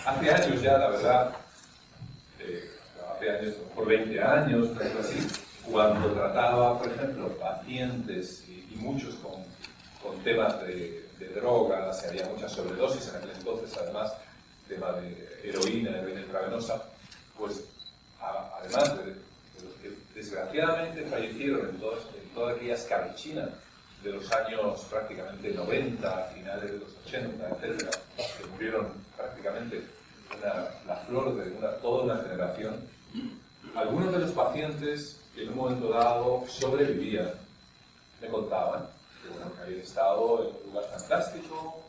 hace años ya, la verdad, hace años, por 20 años, algo así, cuando trataba, por ejemplo, pacientes y muchos con temas de drogas, había muchas sobredosis en aquel entonces, además, tema de heroína intravenosa, pues además de los que desgraciadamente fallecieron en toda aquella escabechina de los años prácticamente 90, finales de los 80, etcétera, que murieron prácticamente la flor de toda una generación, algunos de los pacientes que en un momento dado sobrevivían me contaban que habían estado en un lugar fantástico,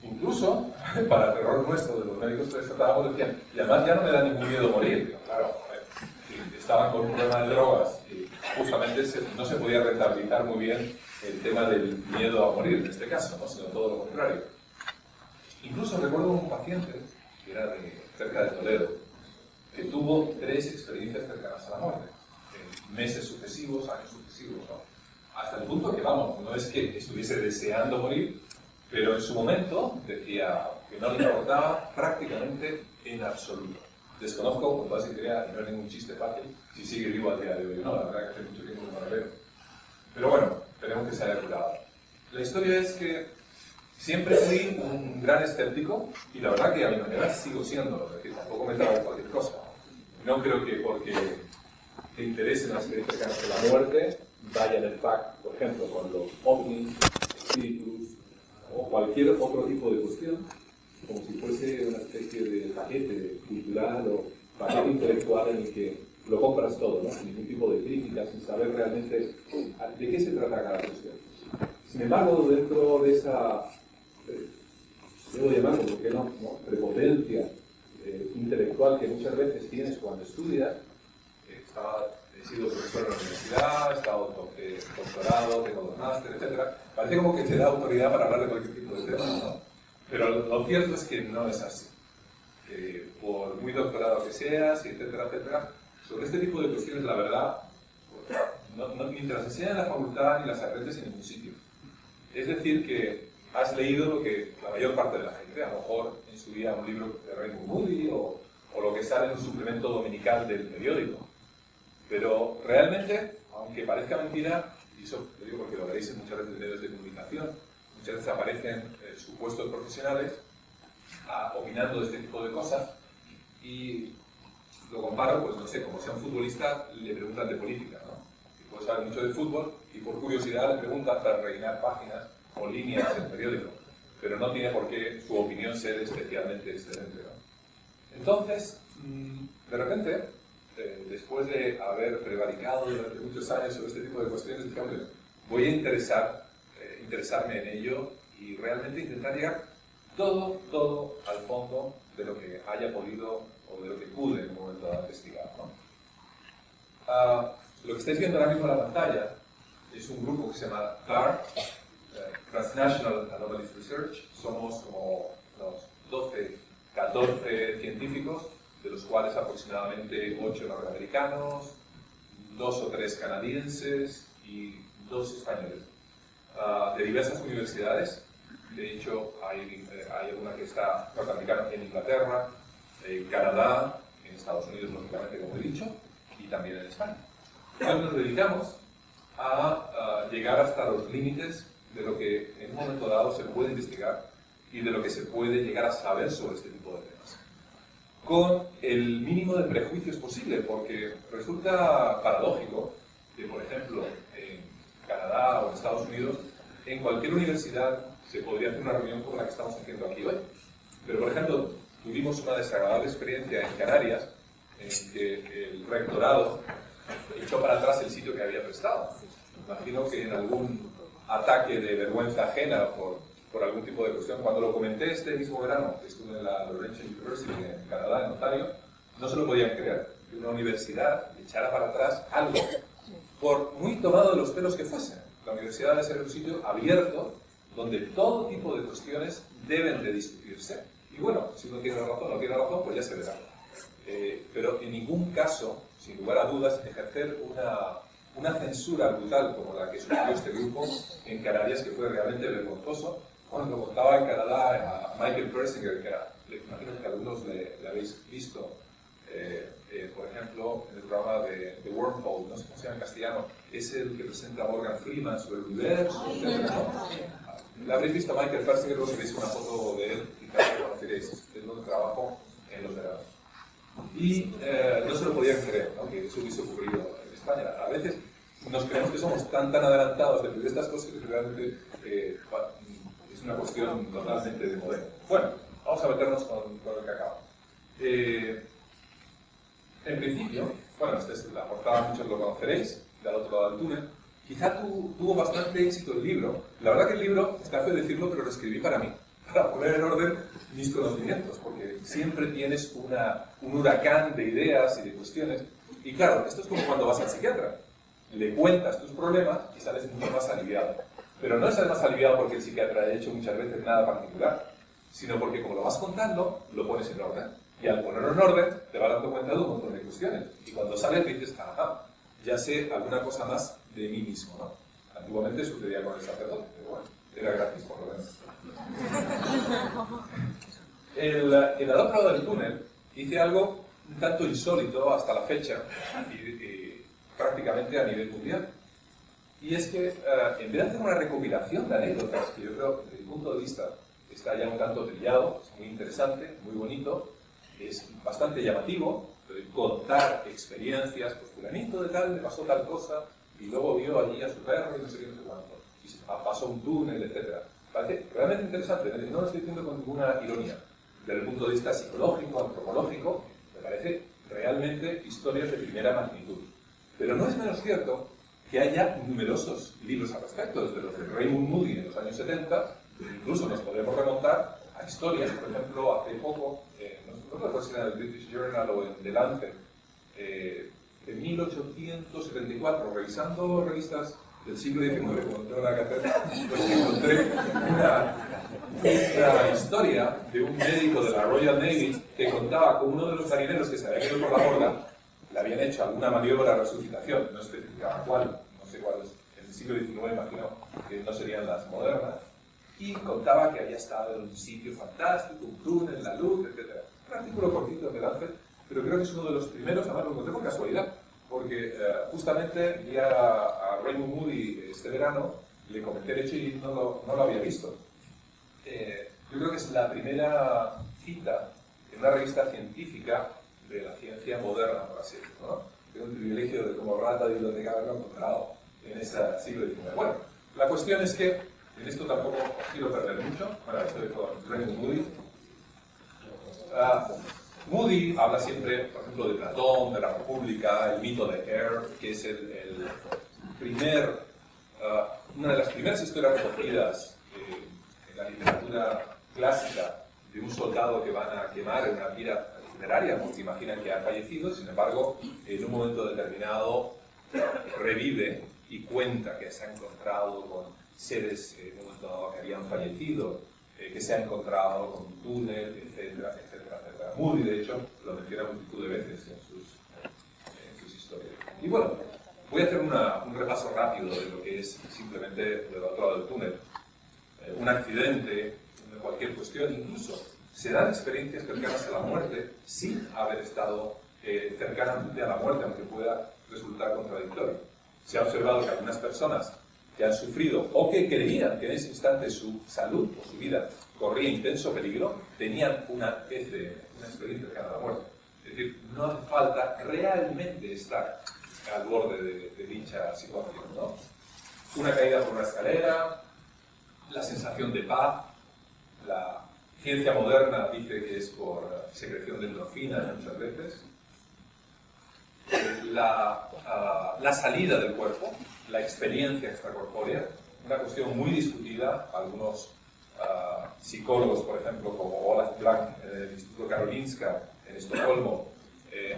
incluso para terror nuestro de los médicos que les tratábamos, decían, y además ya no me da ningún miedo morir. Digo, claro, estaban con un problema de drogas y justamente no se podía rentabilizar muy bien el tema del miedo a morir en este caso, ¿no? Sino todo lo contrario. Incluso recuerdo un paciente que era cerca de Toledo, que tuvo 3 experiencias cercanas a la muerte, en meses sucesivos, años sucesivos, ¿no? Hasta el punto que, vamos, no es que estuviese deseando morir, pero en su momento decía que no le importaba prácticamente en absoluto. Desconozco, con toda sinceridad, y no es ningún chiste fácil, si sigue vivo al día de hoy. No, la verdad que hace mucho tiempo que no lo veo. Pero bueno, esperemos que se haya curado. La historia es que siempre fui un gran escéptico, y la verdad que a mi manera sigo siendo, es decir, tampoco me trago cualquier cosa. No creo que porque te interesen las experiencias cercanas a la muerte, vayan en fact, por ejemplo, con los ovnis, espíritus, o cualquier otro tipo de cuestión, como si fuese una especie de paquete cultural o paquete intelectual en el que lo compras todo, ¿no? Sin ningún tipo de crítica, sin saber realmente de qué se trata cada cuestión. Sin embargo, dentro de esa, debo llamarlo, ¿por qué no? Prepotencia intelectual que muchas veces tienes cuando estudias, he sido profesor en la universidad, he estado doctorado, tengo 2 másteres, etc. Parece como que te da autoridad para hablar de cualquier tipo de tema, ¿no? Pero lo cierto es que no es así. Por muy doctorado que seas, etcétera, etcétera, sobre este tipo de cuestiones, la verdad, ni te las enseñan en la facultad ni las aprendes en ningún sitio. Es decir, que has leído lo que la mayor parte de la gente, a lo mejor en su día un libro de Raymond Moody o lo que sale en un suplemento dominical del periódico. Pero realmente, aunque parezca mentira, y eso lo digo porque lo veréis muchas veces en medios de comunicación, muchas veces aparecen supuestos profesionales opinando de este tipo de cosas, y lo comparo, pues no sé, como si a un futbolista le preguntan de política, ¿no? Y puede saber mucho de fútbol y por curiosidad le preguntan para rellenar páginas o líneas del periódico, pero no tiene por qué su opinión ser especialmente excelente, ¿no? Entonces, de repente, después de haber prevaricado durante muchos años sobre este tipo de cuestiones, dije, hombre, voy a interesarme en ello y realmente intentar llegar todo al fondo de lo que haya podido o de lo que pude en un momento dado investigar, ¿no? Lo que estáis viendo ahora mismo en la pantalla es un grupo que se llama TAR, Transnational Anomalies Research. Somos como unos 12, 14 científicos, de los cuales aproximadamente 8 norteamericanos, 2 o 3 canadienses y 2 españoles, de diversas universidades. De hecho, hay alguna que está norteamericana en Inglaterra, en Canadá, en Estados Unidos, lógicamente, como he dicho, y también en España. Entonces nos dedicamos a llegar hasta los límites de lo que en un momento dado se puede investigar y de lo que se puede llegar a saber sobre este tipo de temas, con el mínimo de prejuicios posible, porque resulta paradójico que, por ejemplo, en Canadá o en Estados Unidos, en cualquier universidad se podría hacer una reunión como la que estamos haciendo aquí hoy. Pero, por ejemplo, tuvimos una desagradable experiencia en Canarias, en que el rectorado echó para atrás el sitio que había prestado. Imagino que en algún ataque de vergüenza ajena por algún tipo de cuestión. Cuando lo comenté este mismo verano, que estuve en la Laurentian University en Canadá, en Ontario, no se lo podían creer que una universidad echara para atrás algo, por muy tomado de los pelos que fuese. La universidad debe ser un sitio abierto, donde todo tipo de cuestiones deben de discutirse. Y bueno, si uno tiene razón o no tiene razón, pues ya se verá. Pero en ningún caso, sin lugar a dudas, ejercer una censura brutal como la que sufrió este grupo en Canarias, que fue realmente vergonzoso, cuando contaba en Canadá a Michael Persinger, que imagino que algunos le habéis visto, por ejemplo, en el programa de Wormhole, no sé cómo se llama en castellano, es el que presenta a Morgan Freeman sobre el universo, etc., ¿no? La habréis visto a Michael Persinger, luego si veis una foto de él, quizás lo conoceréis, es donde trabajo en los veranos. Y no se lo podían creer, ¿no?, que eso hubiese ocurrido en España. A veces nos creemos que somos tan adelantados de estas cosas que realmente es una cuestión totalmente de modelo. Bueno, vamos a meternos con el que acaba. En principio, bueno, esta es la portada, muchos lo conoceréis, del otro lado del túnel. Quizá tuvo bastante éxito el libro. La verdad que el libro, está feo decirlo, pero lo escribí para mí, para poner en orden mis conocimientos, porque siempre tienes un huracán de ideas y de cuestiones. Y claro, esto es como cuando vas al psiquiatra. Le cuentas tus problemas y sales mucho más aliviado. Pero no sales más aliviado porque el psiquiatra ha hecho muchas veces nada particular, sino porque como lo vas contando, lo pones en orden. Y al ponerlo en orden, te vas dando cuenta de un montón de cuestiones. Y cuando sales dices, ajá, ya sé alguna cosa más de mí mismo, ¿no? Antiguamente sucedía con el sacerdote, pero bueno, era gratis por lo menos. En el otro lado del túnel hice algo un tanto insólito hasta la fecha, y prácticamente a nivel mundial. Y es que, en vez de hacer una recopilación de anécdotas, que yo creo, desde mi punto de vista, está ya un tanto trillado, es muy interesante, muy bonito, es bastante llamativo, contar experiencias, pues fulanito de tal, le pasó tal cosa, y luego vio allí a su perro y no sé qué, no sé cuánto, y pasó un túnel, etc. Parece realmente interesante, no lo estoy diciendo con ninguna ironía. Desde el punto de vista psicológico, antropológico, me parece realmente historias de primera magnitud. Pero no es menos cierto que haya numerosos libros al respecto, desde los de Raymond Moody en los años 70, incluso nos podemos remontar a historias, por ejemplo, hace poco, no recuerdo si era en el British Journal o en The Lancet, en 1874, revisando revistas del siglo XIX, como no tengo nada que hacer, pues encontré una historia de un médico de la Royal Navy que contaba con uno de los marineros que se había ido por la borda, le habían hecho alguna maniobra de resucitación, no especificaba cuál, no sé cuál es, en el siglo XIX imagino que no serían las modernas, y contaba que había estado en un sitio fantástico, un túnel, la luz, etc. Un artículo cortito de Lancet, pero creo que es uno de los primeros, además lo encontré por casualidad, porque justamente vi a Raymond Moody este verano, le comenté el hecho y no lo había visto. Yo creo que es la primera cita en una revista científica de la ciencia moderna, por así decirlo, ¿no? Tengo el privilegio de, como rata de biblioteca, haberlo encontrado en ese siglo XIX. Bueno, la cuestión es que en esto tampoco quiero perder mucho. Bueno, estoy con Raymond Moody. Moody habla siempre, por ejemplo, de Platón, de la República, el mito de Air, que es una de las primeras historias recogidas en la literatura clásica de un soldado que van a quemar en una pira funeraria, porque imaginan que ha fallecido, sin embargo, en un momento determinado revive y cuenta que se ha encontrado con seres en un momento dado que habían fallecido, que se ha encontrado con un túnel, etcétera, etcétera, etcétera. Moody, de hecho, lo menciona multitud de veces en sus historias. Y bueno, voy a hacer un repaso rápido de lo que es simplemente del otro lado del túnel. Un accidente, cualquier cuestión, incluso se dan experiencias cercanas a la muerte sin haber estado cercanamente a la muerte, aunque pueda resultar contradictorio. Se ha observado que algunas personas que han sufrido o que creían que en ese instante su salud o su vida corría intenso peligro, tenían una experiencia cercana a la muerte. Es decir, no hace falta realmente estar al borde de dicha situación, ¿no? Una caída por una escalera, la sensación de paz, la ciencia moderna dice que es por secreción de endorfinas muchas veces, la salida del cuerpo, la experiencia extracorpórea, una cuestión muy discutida. Algunos psicólogos, por ejemplo, como Olaf Blank en el Instituto Karolinska en Estocolmo,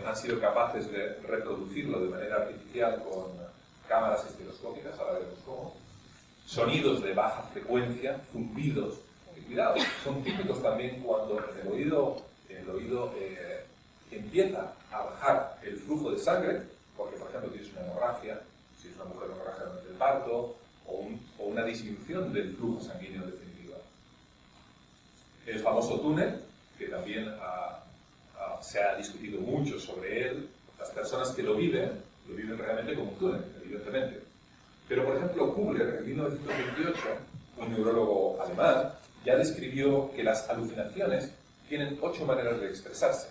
han sido capaces de reproducirlo de manera artificial con cámaras estereoscópicas, ahora veremos cómo. Sonidos de baja frecuencia, zumbidos, cuidado, son típicos también cuando en el oído empieza a bajar el flujo de sangre, porque por ejemplo tienes una hemorragia, si es una mujer hemorragia durante el parto, o una disminución del flujo sanguíneo en definitiva. El famoso túnel, que también se ha discutido mucho sobre él. Las personas que lo viven realmente como un túnel, evidentemente. Pero, por ejemplo, Kugler, en 1928, un neurólogo alemán, ya describió que las alucinaciones tienen 8 maneras de expresarse.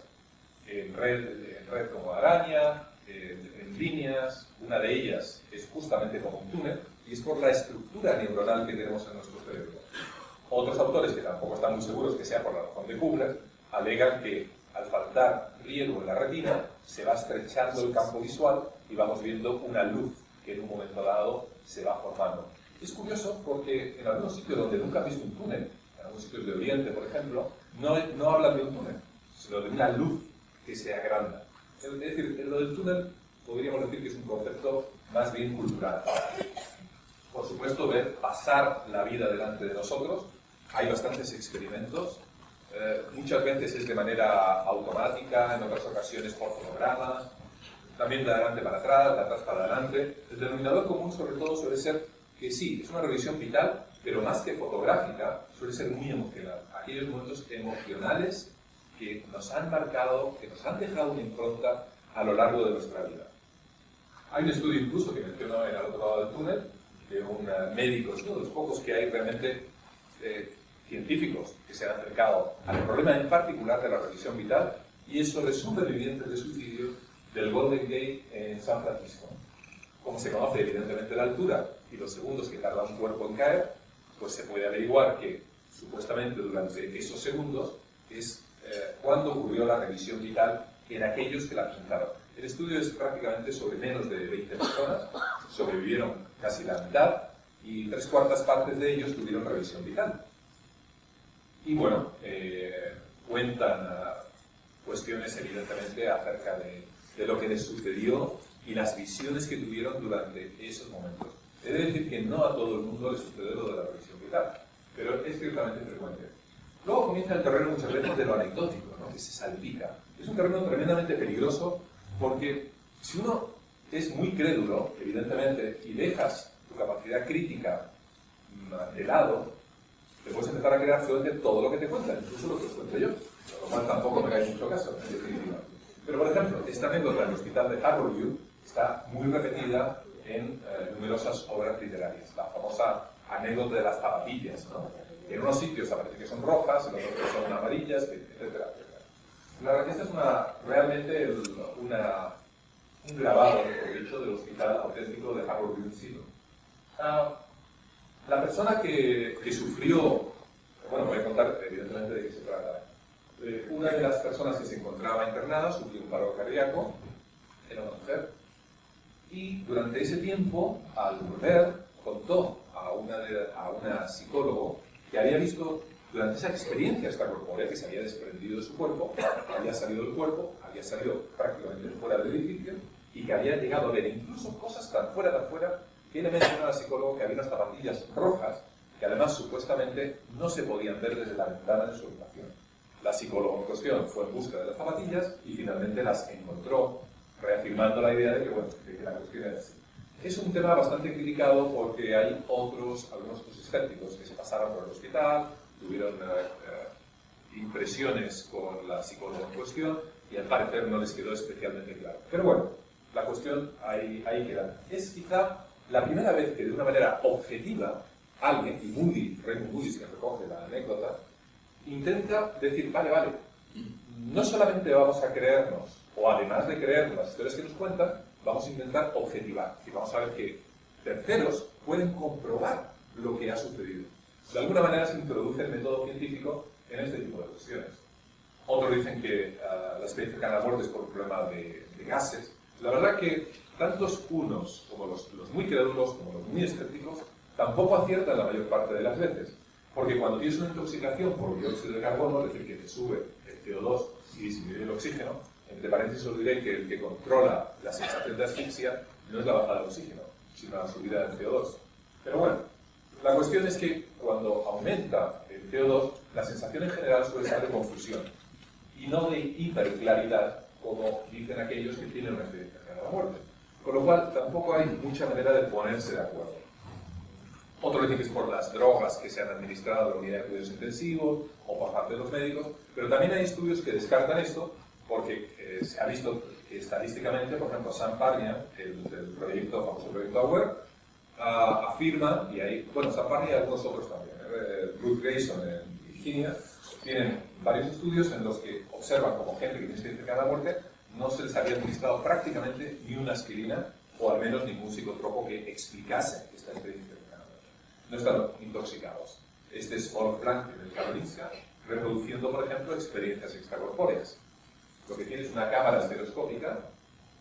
En red como araña, en líneas, una de ellas es justamente como un túnel, y es por la estructura neuronal que tenemos en nuestro cerebro. Otros autores, que tampoco están muy seguros que sea por la razón de Kugler, alegan que al faltar riego en la retina, se va estrechando el campo visual y vamos viendo una luz que en un momento dado se va formando. Es curioso porque en algunos sitios donde nunca han visto un túnel, en algunos sitios de Oriente, por ejemplo, no hablan de un túnel, sino de una luz que se agranda. Es decir, lo del túnel podríamos decir que es un concepto más bien cultural. Por supuesto, ver pasar la vida delante de nosotros. Hay bastantes experimentos. Muchas veces es de manera automática, en otras ocasiones por fotogramas, también de adelante para atrás, de atrás para adelante. El denominador común sobre todo suele ser que sí, es una revisión vital, pero más que fotográfica, suele ser muy emocional. Aquellos momentos emocionales que nos han marcado, que nos han dejado una impronta a lo largo de nuestra vida. Hay un estudio incluso que menciono en el otro lado del túnel, de un médico, es uno de los pocos que hay realmente científicos que se han acercado al problema en particular de la revisión vital, y es sobre supervivientes de suicidio del Golden Gate en San Francisco. Como se conoce evidentemente la altura y los segundos que tarda un cuerpo en caer, pues se puede averiguar que supuestamente durante esos segundos es cuando ocurrió la revisión vital en aquellos que la presentaron. El estudio es prácticamente sobre menos de 20 personas, sobrevivieron casi la mitad y 3/4 partes de ellos tuvieron revisión vital. Y bueno, cuentan cuestiones evidentemente acerca de lo que les sucedió y las visiones que tuvieron durante esos momentos. He de decir que no a todo el mundo le sucede lo de la revisión vital, pero es ciertamente frecuente. Luego comienza el terreno muchas veces de lo anecdótico, ¿no? Que se salpica. Es un terreno tremendamente peligroso porque si uno es muy crédulo, evidentemente, y dejas tu capacidad crítica de lado, te puedes empezar a crear absolutamente todo lo que te cuentan, incluso lo que os cuento yo, lo cual tampoco me cae mucho caso, en definitiva. Pero, por ejemplo, esta anécdota del hospital de Harborview está muy repetida en numerosas obras literarias. La famosa anécdota de las zapatillas, ¿no? En unos sitios aparece que son rojas, en otros que son amarillas, etcétera, etcétera. Esta es realmente un grabado, por dicho, del hospital auténtico de Harborview City. La persona que sufrió, bueno, voy a contar evidentemente de qué se trata. Una de las personas que se encontraba internada sufrió un paro cardíaco, era una mujer, y durante ese tiempo, al volver, contó a una psicólogo que había visto durante esa experiencia extracorpórea que se había desprendido de su cuerpo, había salido del cuerpo, había salido prácticamente fuera del edificio y que había llegado a ver incluso cosas tan fuera, que le mencionó al psicólogo que había unas zapatillas rojas que además supuestamente no se podían ver desde la ventana de su habitación. La psicóloga en cuestión fue en busca de las zapatillas y finalmente las encontró, reafirmando la idea de que la cuestión era así. Es un tema bastante criticado porque hay algunos otros escépticos que se pasaron por el hospital, tuvieron impresiones con la psicóloga en cuestión y al parecer no les quedó especialmente claro. Pero bueno, la cuestión ahí queda. Es quizá la primera vez que de una manera objetiva alguien, y Raymond Moody, que recoge la anécdota, intenta decir, vale, no solamente vamos a creernos, o además de creernos las historias que nos cuentan, vamos a intentar objetivar, y vamos a ver que terceros pueden comprobar lo que ha sucedido. De alguna manera se introduce el método científico en este tipo de cuestiones. Otros dicen que la experiencia cercana a la muerte es por un problema de gases. La verdad que tantos unos como los muy crédulos como los muy escépticos tampoco aciertan la mayor parte de las veces. Porque cuando tienes una intoxicación por dióxido de carbono, es decir, que te sube el CO2 y disminuye el oxígeno, entre paréntesis os diré que el que controla la sensación de asfixia no es la bajada del oxígeno, sino la subida del CO2. Pero bueno, la cuestión es que cuando aumenta el CO2, la sensación en general suele ser de confusión y no de hiperclaridad, como dicen aquellos que tienen una experiencia cercana a la muerte. Con lo cual, tampoco hay mucha manera de ponerse de acuerdo. Otros dicen que es por las drogas que se han administrado en la unidad de cuidados intensivos o por parte de los médicos, pero también hay estudios que descartan esto porque se ha visto que estadísticamente, por ejemplo, Sam Parnia, el famoso proyecto AWARE, afirma, y hay, bueno, Sam Parnia y algunos otros también, Ruth Grayson en Virginia, tienen varios estudios en los que observan como gente que tiene experiencia cercana a la muerte no se les había administrado prácticamente ni una aspirina o al menos ningún psicotropo que explicase esta experiencia cercana a la muerte. No están intoxicados. Este es Wolf Blank en el Karolinska, reproduciendo, por ejemplo, experiencias extracorpóreas. Lo que tiene es una cámara estereoscópica,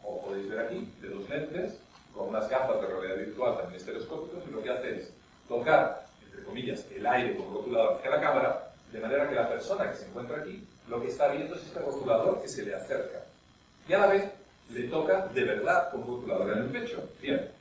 como podéis ver aquí, de 2 lentes, con unas gafas de realidad virtual también estereoscópicas, y lo que hace es tocar, entre comillas, el aire con rotulador hacia la cámara, de manera que la persona que se encuentra aquí, lo que está viendo es este rotulador que se le acerca. Y a la vez le toca de verdad con rotulador en el pecho. Bien.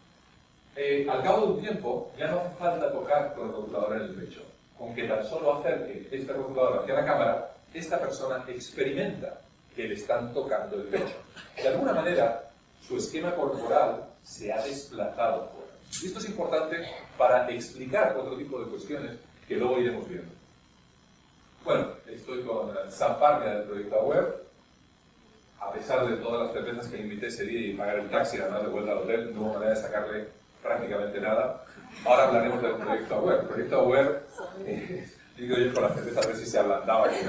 Al cabo de un tiempo, ya no hace falta tocar con el rotulador en el pecho. Con que tan solo acerque este rotulador hacia la cámara, esta persona experimenta que le están tocando el pecho. De alguna manera, su esquema corporal se ha desplazado fuera. Y esto es importante para explicar otro tipo de cuestiones que luego iremos viendo. Bueno, estoy con Sam Parnia del proyecto AWARE. A pesar de todas las cervezas que le invité ese día y pagar el taxi además de vuelta al hotel, no hubo manera de sacarle prácticamente nada. Ahora hablaremos del proyecto AWARE. El proyecto AWARE, digo yo con la cerveza a ver si se ablandaba, que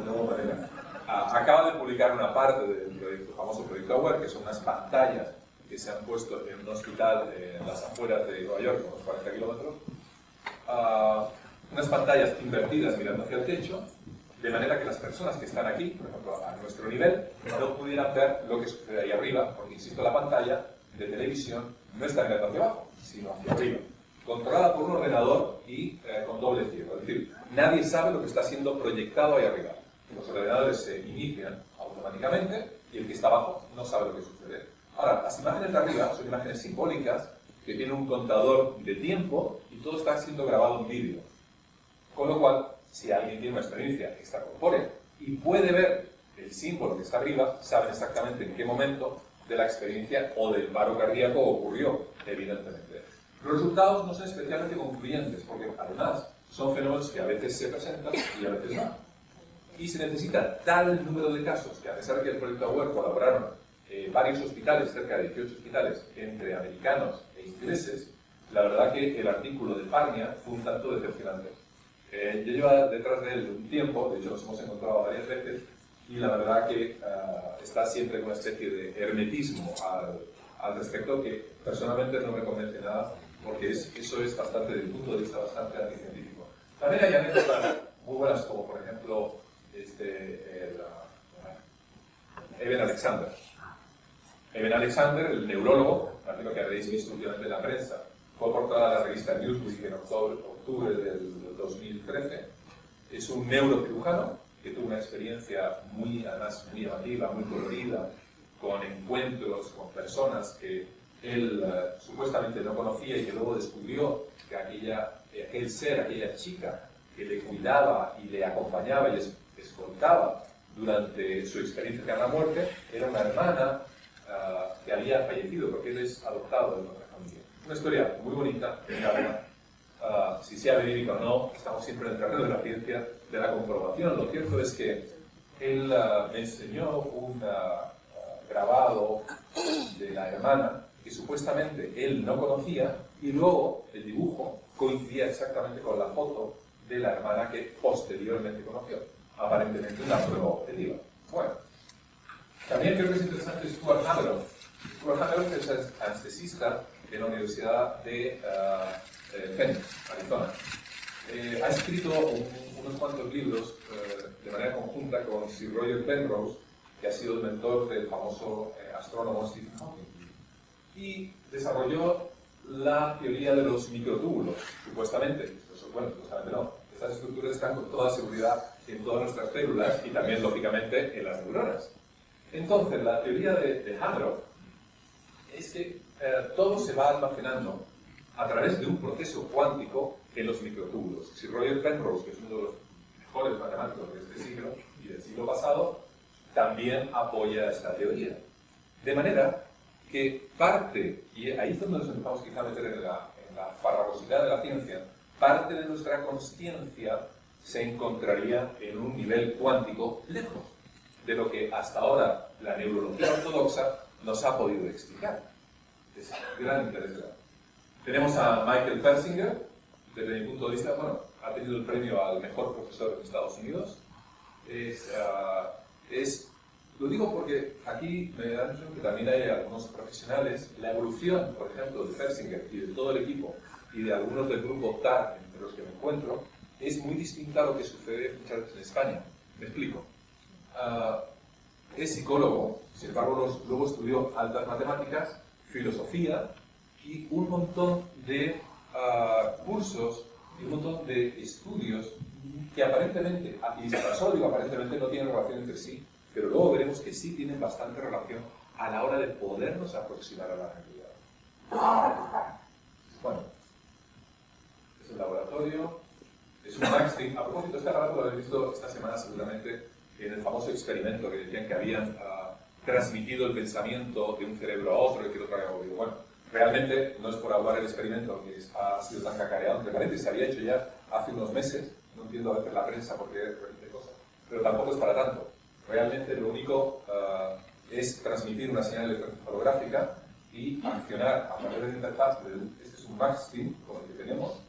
no hubo manera. Acaba de publicar una parte del famoso proyecto AWARE, que son unas pantallas que se han puesto en un hospital en las afueras de Nueva York, unos 40 kilómetros. Unas pantallas invertidas mirando hacia el techo, de manera que las personas que están aquí, por ejemplo, a nuestro nivel, no pudieran ver lo que sucede ahí arriba, porque, insisto, la pantalla de televisión no está mirando hacia abajo, sino hacia arriba, controlada por un ordenador y con doble ciego. Es decir, nadie sabe lo que está siendo proyectado ahí arriba. Los ordenadores se inician automáticamente y el que está abajo no sabe lo que sucede. Ahora, las imágenes de arriba son imágenes simbólicas que tienen un contador de tiempo y todo está siendo grabado en vídeo. Con lo cual, si alguien tiene una experiencia extracorpórea y puede ver el símbolo que está arriba, saben exactamente en qué momento de la experiencia o del paro cardíaco ocurrió, evidentemente. Los resultados no son especialmente concluyentes, porque además son fenómenos que a veces se presentan y a veces no. Y se necesita tal número de casos que, a pesar de que el proyecto AWARE colaboraron varios hospitales, cerca de 18 hospitales, entre americanos e ingleses, la verdad que el artículo de Parnia fue un tanto decepcionante. Yo llevo detrás de él un tiempo, de hecho nos hemos encontrado varias veces, y la verdad que está siempre con una especie de hermetismo al respecto que personalmente no me convence nada, porque eso es bastante, desde el punto de vista bastante anticientífico. También hay anécdotas muy buenas, como por ejemplo Eben Alexander. Eben Alexander, el neurólogo, lo que habréis visto últimamente en la prensa, fue portada a la revista Newsweek en octubre del 2013. Es un neurocirujano que tuvo una experiencia además muy llamativa, muy colorida, con encuentros con personas que él supuestamente no conocía y que luego descubrió que aquel ser, aquella chica que le cuidaba y le acompañaba y le escoltaba durante su experiencia con la muerte, era una hermana que había fallecido porque él es adoptado de otra familia. Una historia muy bonita, si sea verídica o no, estamos siempre en el terreno de la ciencia, de la comprobación. Lo cierto es que él me enseñó un grabado de la hermana que supuestamente él no conocía y luego el dibujo coincidía exactamente con la foto de la hermana que posteriormente conoció. Aparentemente una prueba objetiva. Bueno, también creo que es interesante Stuart Hameroff. Stuart Hameroff es anestesista en la Universidad de Phoenix, Arizona. Ha escrito unos cuantos libros de manera conjunta con Sir Roger Penrose, que ha sido el mentor del famoso astrónomo Stephen Hawking, y desarrolló la teoría de los microtúbulos, supuestamente. Bueno, supuestamente no. Estas estructuras están con toda seguridad en todas nuestras células y también, lógicamente, en las neuronas. Entonces, la teoría de Hameroff es que todo se va almacenando a través de un proceso cuántico en los microtúbulos. Sir Roger Penrose, que es uno de los mejores matemáticos de este siglo y del siglo pasado, también apoya esta teoría. De manera que parte, y ahí es donde nos empezamos quizá a meter en en la farragosidad de la ciencia, parte de nuestra consciencia se encontraría en un nivel cuántico lejos de lo que hasta ahora la neurología ortodoxa nos ha podido explicar. Es gran interés. Tenemos a Michael Persinger, desde mi punto de vista, bueno, ha tenido el premio al mejor profesor en Estados Unidos. Lo digo porque aquí me da la impresión que también hay algunos profesionales. La evolución, por ejemplo, de Persinger y de todo el equipo y de algunos del grupo TAR, entre los que me encuentro, es muy distinta a lo que sucede muchas veces en España. Me explico. Es psicólogo, sin embargo luego estudió altas matemáticas, filosofía y un montón de cursos y un montón de estudios que aparentemente, y solo digo aparentemente, no tienen relación entre sí, pero luego veremos que sí tienen bastante relación a la hora de podernos aproximar a la realidad. Bueno, es el laboratorio, es un Maxim. A propósito, este aparato lo habéis visto esta semana seguramente en el famoso experimento que decían que habían transmitido el pensamiento de un cerebro a otro y que el otro había movido. Bueno, realmente no es por hablar el experimento que ha sido tan cacareado, que parece que se había hecho ya hace unos meses. No entiendo a veces la prensa porque repite cosas, pero tampoco es para tanto. Realmente lo único es transmitir una señal electroencefalográfica y accionar a través de la interfaz, este es un Maxim, como el que tenemos,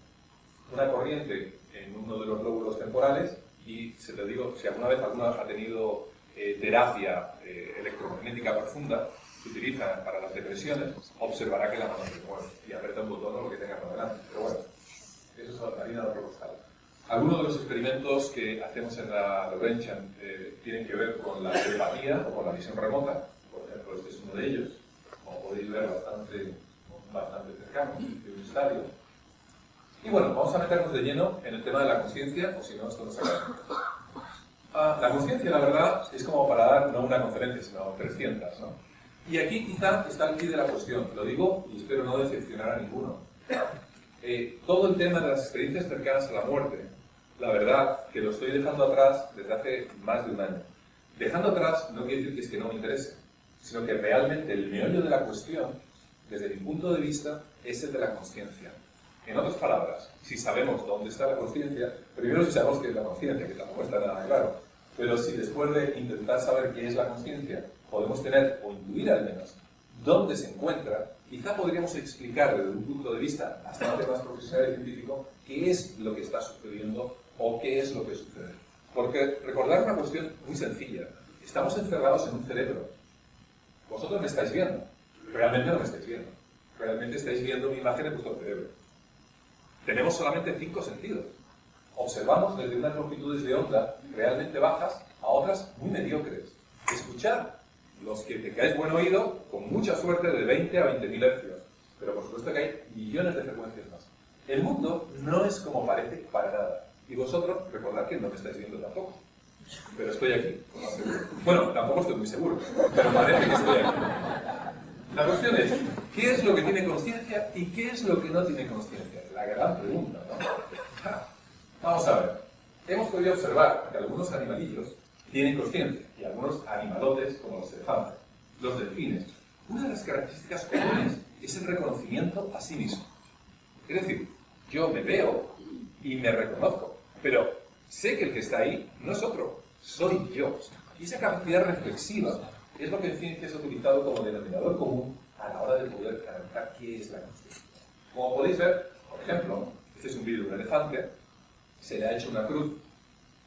una corriente en uno de los lóbulos temporales, y se te digo, si alguna vez alguno ha tenido terapia electromagnética profunda que utilizan para las depresiones, observará que la mano se mueve y aprieta un botón o lo que tenga por delante. Pero bueno, eso es harina de otro costal. Algunos de los experimentos que hacemos en la Laurentian tienen que ver con la telepatía o con la visión remota. Por ejemplo, este es uno de ellos, como podéis ver, bastante cercano, de un estadio. Y bueno, vamos a meternos de lleno en el tema de la conciencia, o si no, esto no se acaba. La conciencia, la verdad, es como para dar no una conferencia, sino 300, ¿no? Y aquí quizá está el quid de la cuestión. Lo digo y espero no decepcionar a ninguno. Todo el tema de las experiencias cercanas a la muerte, la verdad que lo estoy dejando atrás desde hace más de un año. Dejando atrás no quiere decir que es que no me interese, sino que realmente el meollo de la cuestión, desde mi punto de vista, es el de la conciencia. En otras palabras, si sabemos dónde está la conciencia, primero si sabemos qué es la conciencia, que tampoco está nada claro, pero si después de intentar saber qué es la conciencia, podemos tener, o intuir al menos, dónde se encuentra, quizá podríamos explicar desde un punto de vista bastante más profesional y científico qué es lo que está sucediendo o qué es lo que sucede. Porque recordar una cuestión muy sencilla. Estamos encerrados en un cerebro. Vosotros me estáis viendo. Realmente no me estáis viendo. Realmente estáis viendo una imagen de vuestro cerebro. Tenemos solamente 5 sentidos. Observamos desde unas longitudes de onda realmente bajas a otras muy mediocres. Escuchar, los que tengáis buen oído, con mucha suerte de 20 a 20.000 hercios. Pero por supuesto que hay millones de frecuencias más. El mundo no es como parece para nada. Y vosotros, recordad que no me estáis viendo tampoco. Pero estoy aquí, más seguro. Bueno, tampoco estoy muy seguro, pero parece que estoy aquí. La cuestión es, ¿qué es lo que tiene conciencia y qué es lo que no tiene conciencia? La gran pregunta, ¿no? Vamos a ver. Hemos podido observar que algunos animalillos tienen conciencia y algunos animalotes, como los elefantes, los delfines. Una de las características comunes es el reconocimiento a sí mismo. Es decir, yo me veo y me reconozco, pero sé que el que está ahí no es otro, soy yo. Y esa capacidad reflexiva es lo que en ciencia se ha utilizado como denominador común a la hora de poder analizar qué es la conciencia. Como podéis ver, por ejemplo, este es un vídeo de un elefante, se le ha hecho una cruz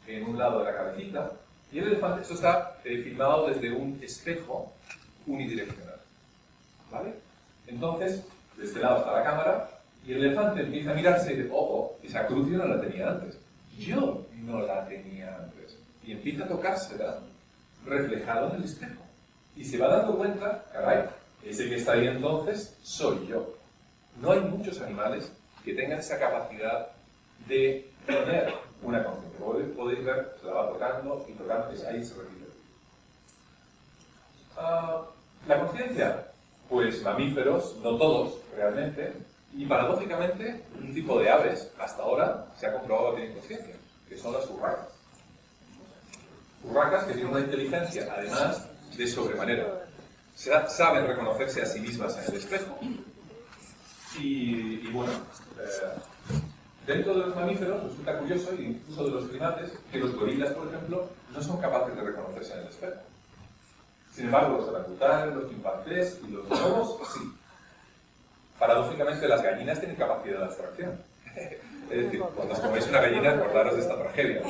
en un lado de la cabecita, y el elefante, esto está filmado desde un espejo unidireccional. ¿Vale? Entonces, de este lado está la cámara, y el elefante empieza a mirarse y dice, esa cruz yo no la tenía antes. Yo no la tenía antes. Y empieza a tocársela reflejado en el espejo. Y se va dando cuenta, caray, ese que está ahí entonces soy yo. No hay muchos animales que tengan esa capacidad de tener una conciencia. Podéis ver, se la va tocando y tocando, y ahí se repite. La conciencia, pues mamíferos, no todos realmente, y paradójicamente un tipo de aves, hasta ahora se ha comprobado que tienen conciencia, que son las urracas. Urracas que tienen una inteligencia, además, de sobremanera. Saben reconocerse a sí mismas en el espejo Y bueno, dentro de los mamíferos resulta curioso, e incluso de los primates, que los gorilas, por ejemplo, no son capaces de reconocerse en el espejo. Sin embargo, los orangutanes, los chimpancés y los lobos, sí. Paradójicamente, las gallinas tienen capacidad de abstracción. Es decir, cuando os coméis una gallina, acordaros de esta tragedia.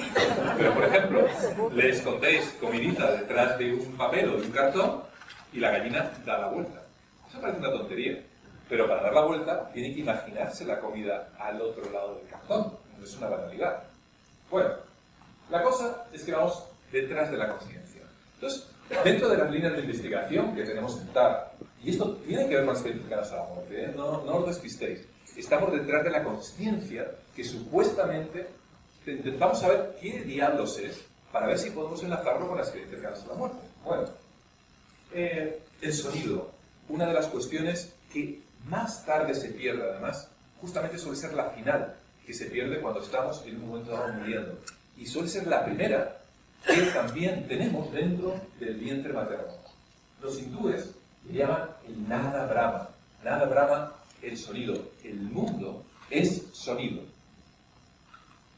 Pero, por ejemplo, le escondéis comidita detrás de un papel o de un cartón y la gallina da la vuelta. Eso parece una tontería. Pero para dar la vuelta, tiene que imaginarse la comida al otro lado del cartón. No es una banalidad. Bueno, la cosa es que vamos detrás de la conciencia. Entonces, dentro de las líneas de investigación que tenemos en TAR, y esto tiene que ver con las experiencias cercanas a la muerte, no os despistéis, estamos detrás de la conciencia que supuestamente intentamos saber qué diablos es para ver si podemos enlazarlo con las experiencias cercanas a la muerte. Bueno, el sonido, una de las cuestiones que más tarde se pierde, además, justamente suele ser la final, que se pierde cuando estamos en un momento dado muriendo. Y suele ser la primera que también tenemos dentro del vientre materno. Los hindúes le llaman el Nada Brahma. Nada Brahma, el sonido. El mundo es sonido.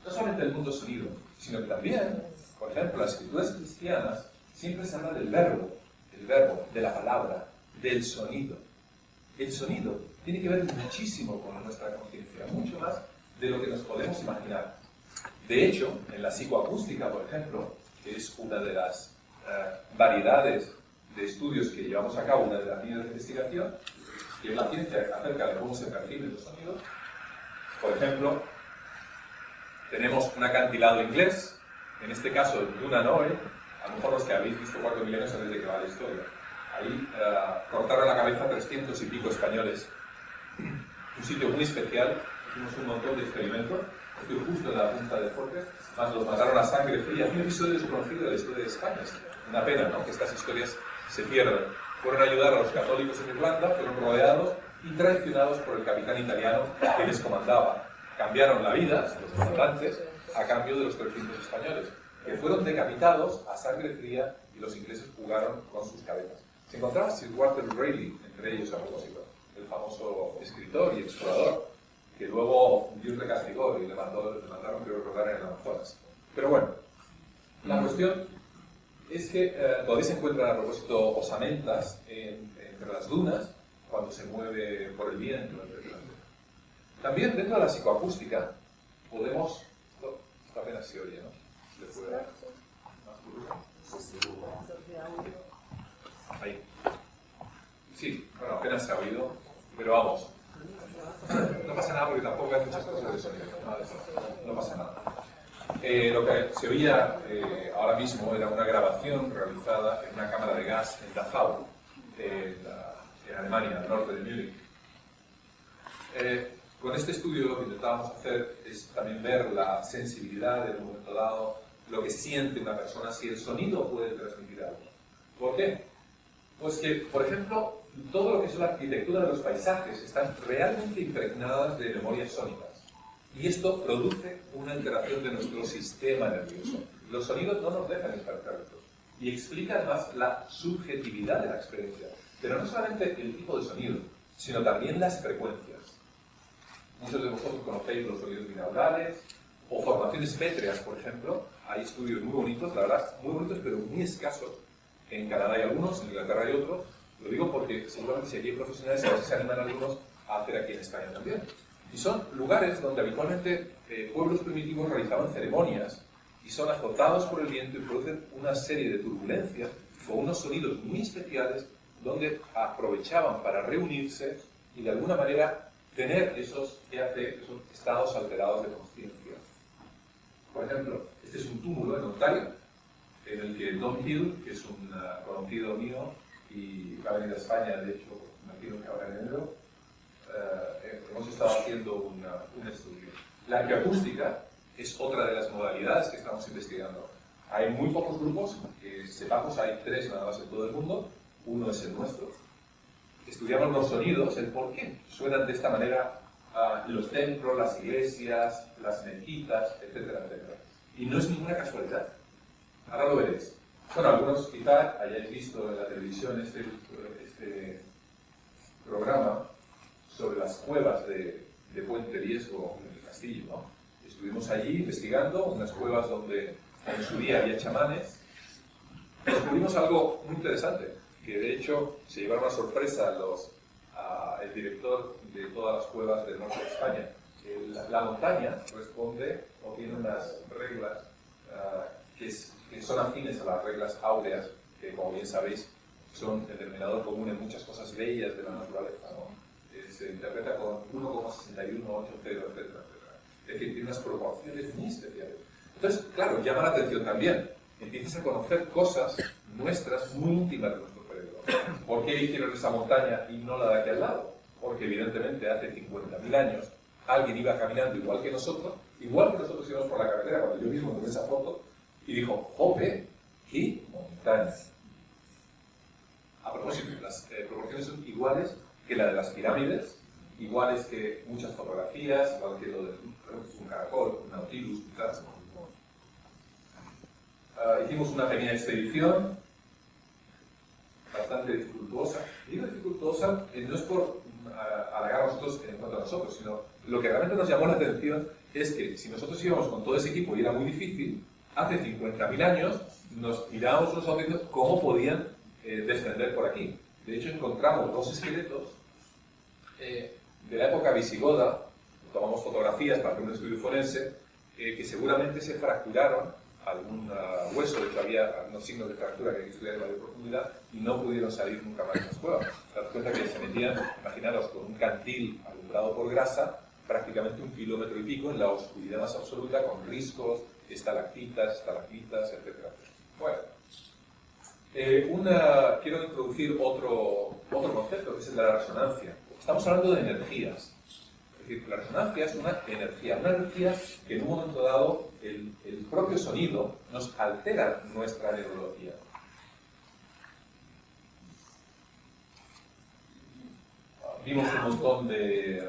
No solamente el mundo es sonido, sino que también, por ejemplo, las escrituras cristianas siempre se habla del verbo, de la palabra, del sonido. El sonido tiene que ver muchísimo con nuestra conciencia, mucho más de lo que nos podemos imaginar. De hecho, en la psicoacústica, por ejemplo, que es una de las variedades de estudios que llevamos a cabo, una de las líneas de investigación, que es la ciencia acerca de cómo se perciben los sonidos. Por ejemplo, tenemos un acantilado inglés, en este caso el Duna Noe, a lo mejor los que habéis visto Cuarto Milenio sabéis de qué va la historia. Ahí cortaron la cabeza a 300 y pico españoles. Un sitio muy especial, hicimos un montón de experimentos, estoy justo en la punta de Fortes, más los mataron a sangre fría. Un episodio desconocido de la historia de España. Una pena, ¿no?, que estas historias se pierdan. Fueron a ayudar a los católicos en Irlanda, fueron rodeados y traicionados por el capitán italiano que les comandaba. Cambiaron la vida, los comandantes, a cambio de los 300 españoles, que fueron decapitados a sangre fría y los ingleses jugaron con sus cabezas. Se encontraba Sir Walter Raleigh entre ellos, a propósito, el famoso escritor y explorador, que luego Dios le castigó y le mandaron, creo recordar, en el Amazonas. Pero bueno, la cuestión es que todavía se encuentran, a propósito, osamentas entre las dunas, cuando se mueve por el viento, etc. También dentro de la psicoacústica podemos... Esto apenas se oye, ¿no? ¿Le puede dar más volumen? Ahí. Sí, bueno, apenas se ha oído, pero vamos. No pasa nada porque tampoco hay muchas cosas de sonido. No pasa nada. Lo que se oía ahora mismo era una grabación realizada en una cámara de gas en Dachau, en Alemania, al norte de Múnich. Con este estudio lo que intentábamos hacer es también ver la sensibilidad en un momento dado, lo que siente una persona, si el sonido puede transmitir algo. ¿Por qué? Pues que, por ejemplo, todo lo que es la arquitectura de los paisajes están realmente impregnadas de memorias sónicas. Y esto produce una alteración de nuestro sistema nervioso. Los sonidos no nos dejan estar correctos. Y explica además la subjetividad de la experiencia. Pero no solamente el tipo de sonido, sino también las frecuencias. Muchos de vosotros conocéis los sonidos binaurales o formaciones pétreas, por ejemplo. Hay estudios muy bonitos, la verdad, muy bonitos, pero muy escasos. En Canadá hay algunos, en Inglaterra hay otros. Lo digo porque seguramente si aquí hay profesionales, a veces se animan algunos a hacer aquí en España también. Y son lugares donde habitualmente pueblos primitivos realizaban ceremonias y son azotados por el viento y producen una serie de turbulencias con unos sonidos muy especiales donde aprovechaban para reunirse y de alguna manera tener esos estados alterados de conciencia. Por ejemplo, este es un túmulo en Ontario en el que Don Hill, que es un conocido mío y va a venir a España, de hecho, me imagino que ahora en enero, hemos estado haciendo un estudio. La arqueoacústica es otra de las modalidades que estamos investigando. Hay muy pocos grupos, que sepamos, hay 3 nada más en todo el mundo, uno es el nuestro. Estudiamos los sonidos, el por qué suenan de esta manera los templos, las iglesias, las mezquitas, etcétera, etcétera. Y no es ninguna casualidad. Ahora lo veréis. Bueno, algunos quizá hayáis visto en la televisión este programa sobre las cuevas de Puente Riesgo en el Castillo, ¿no? Estuvimos allí investigando unas cuevas donde en su día había chamanes. Descubrimos algo muy interesante, que de hecho se llevaron una sorpresa el director de todas las cuevas del norte de España. La montaña responde o tiene unas reglas que son afines a las reglas áureas, que como bien sabéis son el denominador común en muchas cosas bellas de la naturaleza, ¿no? Se interpreta con 1,6180, etcétera. Es decir, tiene unas proporciones muy especiales. Entonces, claro, llama la atención también. Empiezas a conocer cosas nuestras muy íntimas de nuestro cerebro. ¿Por qué hicieron esa montaña y no la de aquí al lado? Porque evidentemente hace 50.000 años alguien iba caminando igual que nosotros íbamos por la carretera, cuando yo mismo tomé esa foto, y dijo, ¡jope! ¡Qué montaña! A propósito, las proporciones son iguales que la de las pirámides, iguales que muchas fotografías, igual que lo de un caracol, un nautilus, quizás. Hicimos una pequeña expedición bastante dificultosa. Digo dificultosa no es por halagar a nosotros en cuanto a nosotros, sino lo que realmente nos llamó la atención es que si nosotros íbamos con todo ese equipo y era muy difícil, hace 50.000 años nos mirábamos unos a otros cómo podían descender por aquí. De hecho, encontramos dos esqueletos de la época visigoda, tomamos fotografías para hacer un estudio forense, que seguramente se fracturaron algún hueso, de hecho había algunos signos de fractura que hay que estudiar en mayor profundidad y no pudieron salir nunca más de las cuevas. Se dan cuenta que se metían, imaginaros, con un cantil alumbrado por grasa, prácticamente 1 kilómetro y pico en la oscuridad más absoluta, con riscos, estalactitas, etcétera. Bueno, quiero introducir otro concepto, que es el de la resonancia. Estamos hablando de energías. Es decir, la resonancia es una energía que en un momento dado el propio sonido nos altera nuestra neurología. Vimos un montón de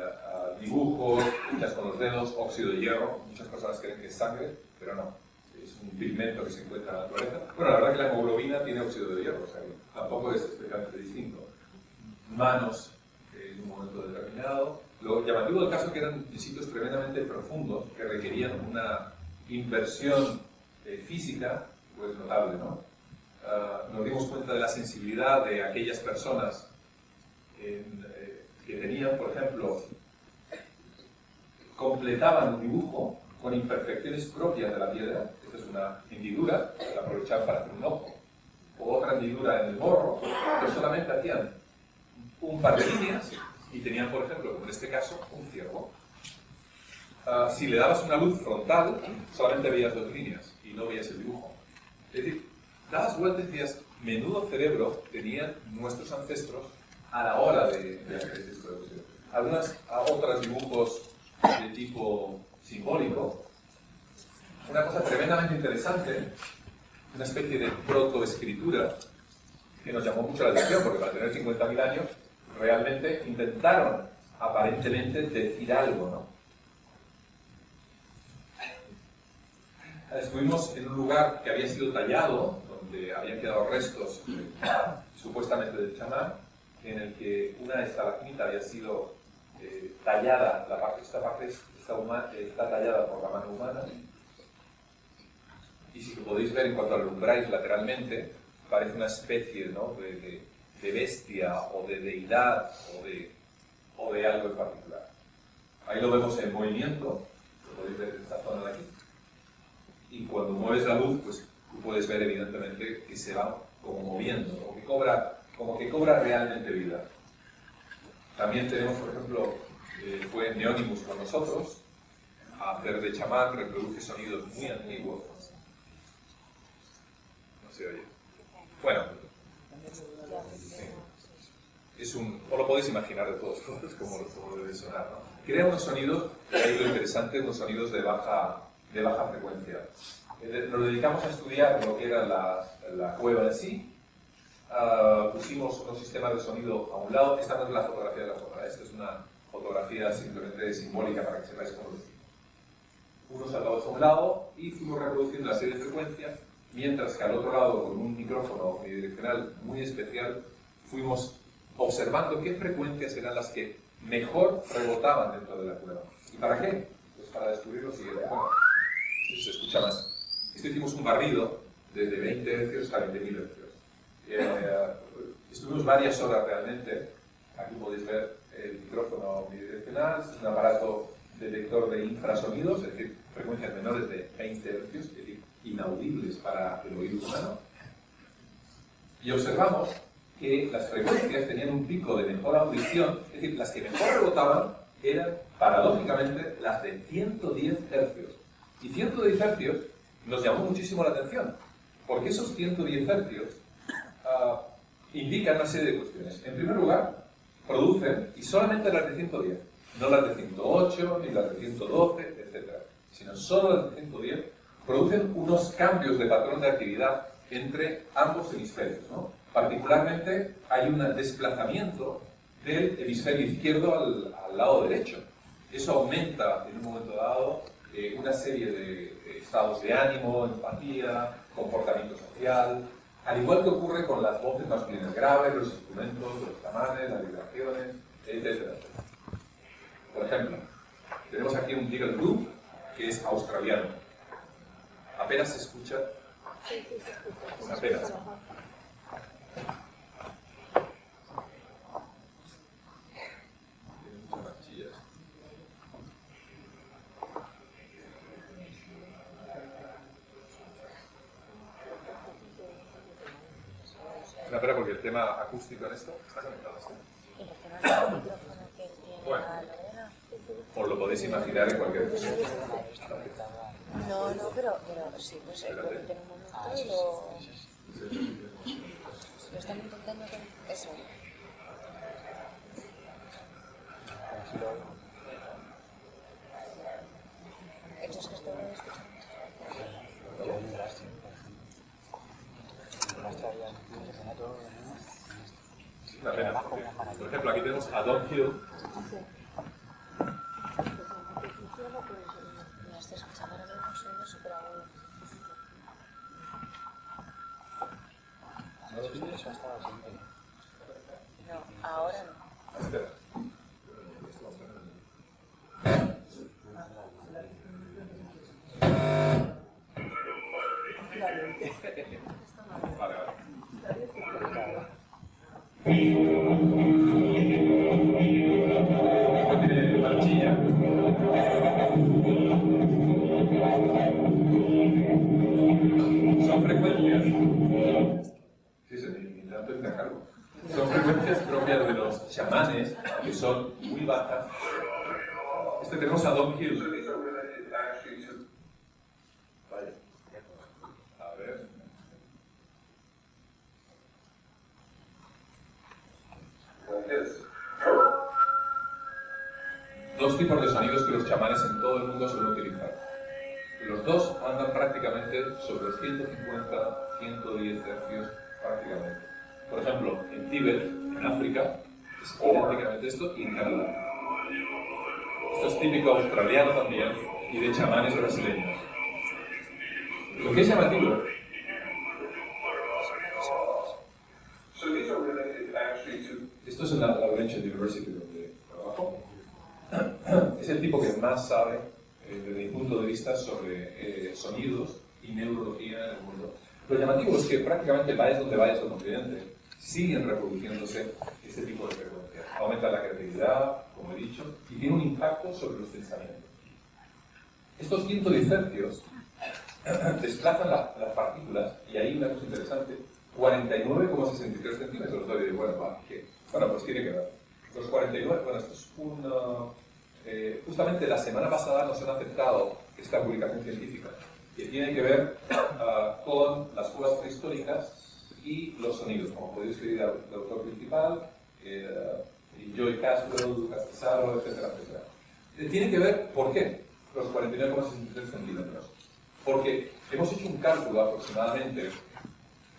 dibujos, hechas con los dedos, óxido de hierro. Muchas personas creen que es sangre, pero no. Es un pigmento que se encuentra en la naturaleza. Bueno, la verdad que la hemoglobina tiene óxido de hierro, o sea que tampoco es especialmente distinto. Manos en un momento determinado. Lo llamativo del caso es que eran sitios tremendamente profundos que requerían una inversión física pues notable, ¿no? Nos dimos cuenta de la sensibilidad de aquellas personas que tenían, por ejemplo, completaban un dibujo con imperfecciones propias de la piedra. Esta es una hendidura, la aprovechaban para hacer un ojo, o otra hendidura en el morro, que solamente hacían un par de líneas y tenían, por ejemplo, como en este caso, un ciervo. Si le dabas una luz frontal, solamente veías 2 líneas y no veías el dibujo. Es decir, dabas vueltas y decías, menudo cerebro tenían nuestros ancestros a la hora de hacer este tipo de cuestiones. Otros dibujos de tipo simbólico. Una cosa tremendamente interesante, una especie de protoescritura que nos llamó mucho la atención, porque para tener 50.000 años realmente intentaron aparentemente decir algo, ¿no? Estuvimos en un lugar que había sido tallado, donde habían quedado restos supuestamente del chamán, en el que una estalagmita había sido tallada, esta parte está tallada por la mano humana, y si lo podéis ver en cuanto alumbráis lateralmente, parece una especie, ¿no?, de bestia o de deidad o de algo en particular. Ahí lo vemos en movimiento, lo podéis ver en esta zona de aquí. Y cuando mueves la luz, pues tú puedes ver evidentemente que se va como moviendo, como que cobra realmente vida. También tenemos, por ejemplo, fue Neonimus con nosotros, a hacer de chamán, reproduce sonidos muy antiguos. No se oye. Bueno, os lo podéis imaginar de todos modos como debe sonar, ¿no? Crea unos sonidos, ahí lo interesante, unos sonidos de baja frecuencia. Nos dedicamos a estudiar lo que era la cueva en sí. Pusimos unos sistemas de sonido a un lado. Esta no es la fotografía de la zona, esta es una fotografía simplemente simbólica para que sepáis cómo lo hicimos. Unos altavoces a un lado y fuimos reproduciendo la serie de frecuencias, mientras que al otro lado, con un micrófono unidireccional muy especial, fuimos observando qué frecuencias eran las que mejor rebotaban dentro de la cueva. ¿Y para qué? Pues para descubrir lo siguiente. Bueno, esto se escucha más. Esto hicimos un barrido desde 20 Hz a 20.000 Hz. Estuvimos varias horas realmente. Aquí podéis ver el micrófono bidireccional. Es un aparato detector de infrasonidos, es decir, frecuencias menores de 20 Hz, es decir, inaudibles para el oído humano. Y observamos que las frecuencias tenían un pico de mejor audición, es decir, las que mejor rebotaban eran, paradójicamente, las de 110 Hz. Y 110 Hz nos llamó muchísimo la atención, porque esos 110 Hz indican una serie de cuestiones. En primer lugar, producen, y solamente las de 110, no las de 108, ni las de 112, etc., sino solo las de 110, producen unos cambios de patrón de actividad entre ambos hemisferios, ¿no? Particularmente hay un desplazamiento del hemisferio izquierdo al lado derecho. Eso aumenta en un momento dado una serie de estados de ánimo, empatía, comportamiento social, al igual que ocurre con las voces masculinas graves, los instrumentos, los tamanes, las vibraciones, etc. Por ejemplo, tenemos aquí un Beagle Blue que es australiano. Apenas se escucha. Apenas. Una pena porque el tema acústico en esto está conectado. Bueno, os lo podéis imaginar en cualquier cosa. No, pero sí, pues lo que en un momento lo están intentando con eso. Entonces que estoy escuchando. Una pena. Por ejemplo, aquí tenemos a Don Hill. No estoy escuchando ahora mismo, suena súper agudo. No, ahora no. Espera. Vale, vale. Esto tiene manchilla. Son frecuencias. Sí, mi dato es de cargo. Son frecuencias propias de los chamanes, que son muy bajas. Tenemos a Don Hill. Vaya. A ver. Dos tipos de sonidos que los chamanes en todo el mundo suelen utilizar. Los dos andan prácticamente sobre los 150, 110 hercios prácticamente. Por ejemplo, en Tíbet, en África, es idénticamente esto, y en Canadá. Esto es típico australiano también, y de chamanes brasileños. Lo que es llamativo esto es en la Laurentian University donde trabajo. Es el tipo que más sabe desde mi punto de vista sobre sonidos y neurología en el mundo. Lo llamativo es que prácticamente vayas donde vayas al continente, siguen reproduciéndose este tipo de frecuencias. Aumenta la creatividad, como he dicho, y tiene un impacto sobre los pensamientos. Estos 110 hercios desplazan las partículas, y ahí una cosa interesante, 49,63 centímetros. Bueno, pues tiene que ver. Los 49, bueno, esto es justamente la semana pasada nos han aceptado esta publicación científica, que tiene que ver con las cuevas prehistóricas y los sonidos, como podéis escribir el autor principal, Joy Caswell, Lucas Pizarro, etcétera, etcétera. Tiene que ver, ¿por qué? Los 49,63 centímetros. Porque hemos hecho un cálculo aproximadamente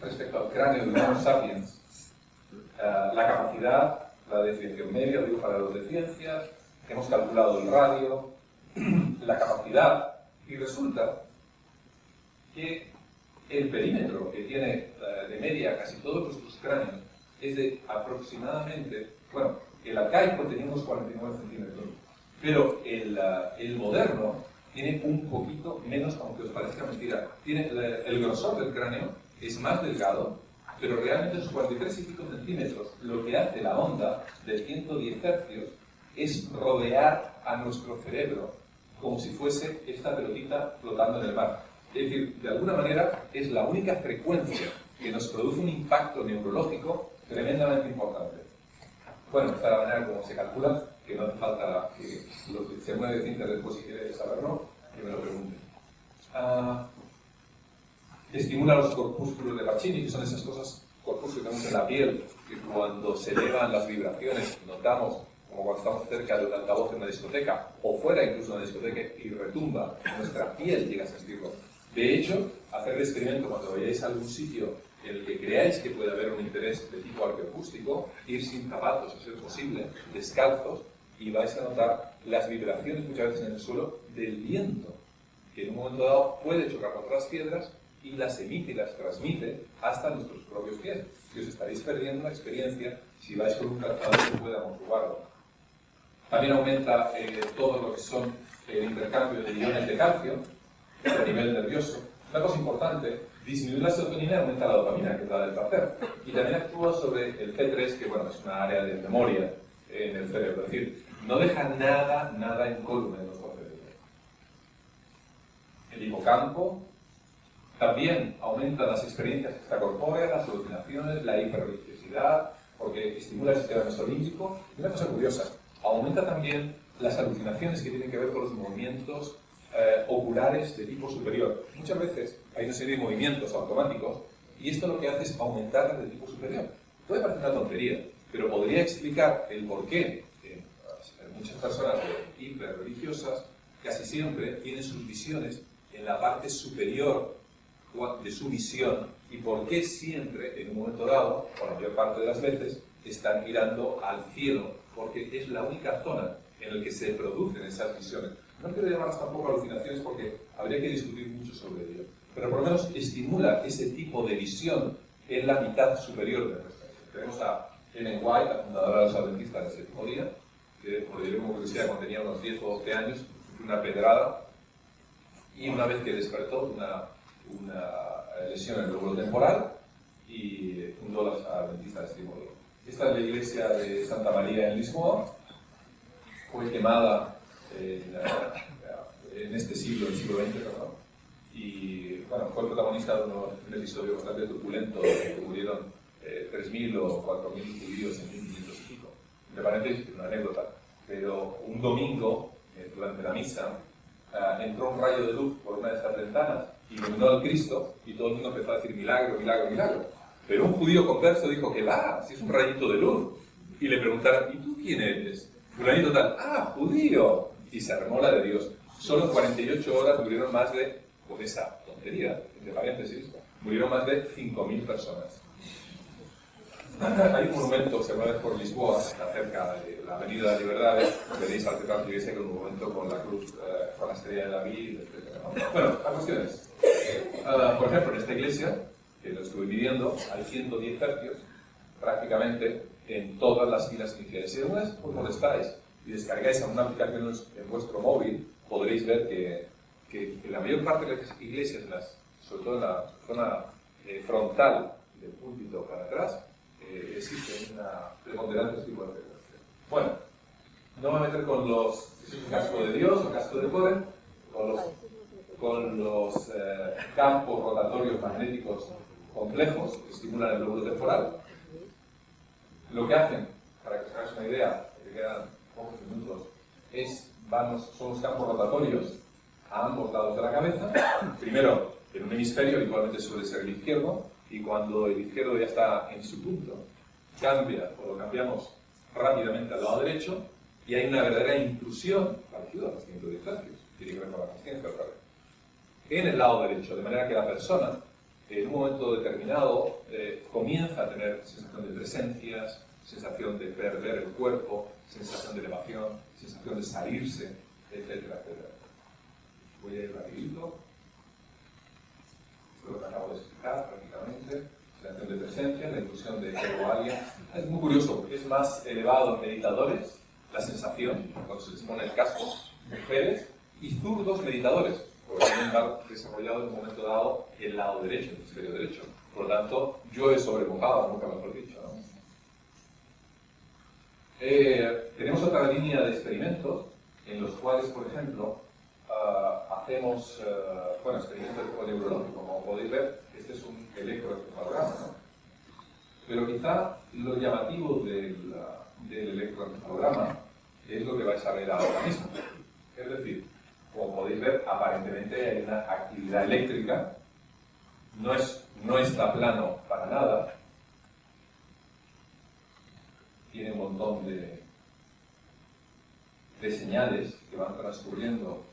respecto al cráneo de Homo sapiens, la capacidad, la definición media, digo, para los de ciencias, hemos calculado el radio, la capacidad, y resulta que el perímetro que tiene de media casi todos nuestros cráneos es de aproximadamente, bueno, El arcaico tenía unos 49 centímetros, pero el moderno tiene un poquito menos, aunque os parezca mentira. Tiene el grosor del cráneo es más delgado, pero realmente esos 43 y pico centímetros, lo que hace la onda de 110 hercios es rodear a nuestro cerebro como si fuese esta pelotita flotando en el mar. Es decir, de alguna manera es la única frecuencia que nos produce un impacto neurológico tremendamente importante. Bueno, esta es la manera como se calcula, que no hace falta que lo que se mueve de internet después, si quiere saberlo, que me lo pregunte. Estimula los corpúsculos de Pacini, que son esas cosas, corpúsculos que tenemos en la piel, que cuando se elevan las vibraciones notamos, como cuando estamos cerca de un altavoz en una discoteca, o fuera incluso de una discoteca y retumba, nuestra piel llega a sentirlo. De hecho, hacer el experimento cuando vayáis a algún sitio en el que creáis que puede haber un interés de tipo arqueoacústico, ir sin zapatos, a ser posible, descalzos, y vais a notar las vibraciones muchas veces en el suelo del viento, que en un momento dado puede chocar contra las piedras y las emite y las transmite hasta nuestros propios pies. Y os estaréis perdiendo una experiencia si vais con un calzado que pueda amortiguarlo. También aumenta todo lo que son el intercambio de iones de calcio a nivel nervioso. Una cosa importante, disminuir la serotonina y aumenta la dopamina, que es la del placer. Y también actúa sobre el C3, que bueno, es una área de memoria en el cerebro. Es decir, no deja nada incólume en nuestro cerebro. El hipocampo también aumenta las experiencias extracorpóreas, las alucinaciones, la hiperreligiosidad, porque estimula el sistema nervioso límbico. Y una cosa curiosa, aumenta también las alucinaciones que tienen que ver con los movimientos oculares de tipo superior. Muchas veces hay una serie de movimientos automáticos y esto lo que hace es aumentar las de tipo superior. Puede parecer una tontería, pero podría explicar el por qué muchas personas hiperreligiosas casi siempre tienen sus visiones en la parte superior de su visión y por qué siempre, en un momento dado, o la mayor parte de las veces, están mirando al cielo, porque es la única zona en la que se producen esas visiones. No quiero llamarlas tampoco alucinaciones porque habría que discutir mucho sobre ello, pero por lo menos estimula ese tipo de visión en la mitad superior de nuestra vida. Tenemos a Ellen White, la fundadora de los adventistas del séptimo día, que por ello como curiosidad, cuando tenía unos 10 o 12 años, sufrió una pedrada y una vez que despertó una lesión en el lóbulo temporal y fundó los adventistas del séptimo día. Esta es la iglesia de Santa María en Lisboa, fue quemada en este siglo, el siglo XX, perdón, y bueno, fue protagonista de un episodio bastante turbulento, que murieron 3.000 o 4.000 judíos en 1500 y pico. Entre paréntesis, una anécdota, pero un domingo, durante la misa, entró un rayo de luz por una de estas ventanas, iluminó al Cristo y todo el mundo empezó a decir milagro, milagro, milagro. Pero un judío converso dijo que va, si es un rayito de luz. Y le preguntaron, ¿y tú quién eres? Fulanito tal, judío. Y se armó la de Dios. Solo en 48 horas murieron más de, por esa tontería, entre paréntesis, murieron más de 5.000 personas. Hay un monumento, se mueve por Lisboa, está cerca de la Avenida de la Libertad, veréis al centro de la iglesia con un monumento con la cruz, con la estrella de David, etc. Bueno, la cuestión es, por ejemplo, en esta iglesia, que lo estuve viviendo, hay 110 hercios, prácticamente en todas las filas iniciales. Si alguna vez por donde estáis y descargáis alguna aplicación en vuestro móvil, podréis ver que en la mayor parte de las iglesias, sobre todo en la zona frontal del púlpito para atrás, existe una preponderante tipo de frecuencia. Bueno, no me voy a meter con los casco de Dios o casco de Cohen, con los campos rotatorios magnéticos complejos que estimulan el lóbulo temporal. Lo que hacen, para que os hagáis una idea, que quedan pocos minutos, son los campos rotatorios a ambos lados de la cabeza. Primero, en un hemisferio, habitualmente suele ser el izquierdo, y cuando el izquierdo ya está en su punto, lo cambiamos rápidamente al lado derecho, y hay una verdadera intrusión, parecida a los 110 hercios, tiene que ver con la conciencia otra vez, en el lado derecho, de manera que la persona, en un momento determinado, comienza a tener sensación de presencias, sensación de perder el cuerpo, sensación de elevación, sensación de salirse, etcétera, etcétera. Voy a ir rapidito. Esto lo que acabo de explicar prácticamente. Sensación de presencia, la inclusión de ego alguien, Es muy curioso, es más elevado en meditadores, la sensación, cuando se les pone el casco, mujeres, y zurdos meditadores, porque tienen más desarrollado en un momento dado el lado derecho, el hemisferio derecho. Por lo tanto, llueve sobre mojado, nunca mejor dicho, ¿no? Tenemos otra línea de experimentos en los cuales, por ejemplo, hacemos experimentos de tipo neurológico. Como podéis ver, este es un electroencefalograma, ¿no? Pero quizá lo llamativo del electroencefalograma es lo que vais a ver ahora mismo. Es decir, como podéis ver, aparentemente hay una actividad eléctrica, no está plano para nada, tiene un montón de señales que van transcurriendo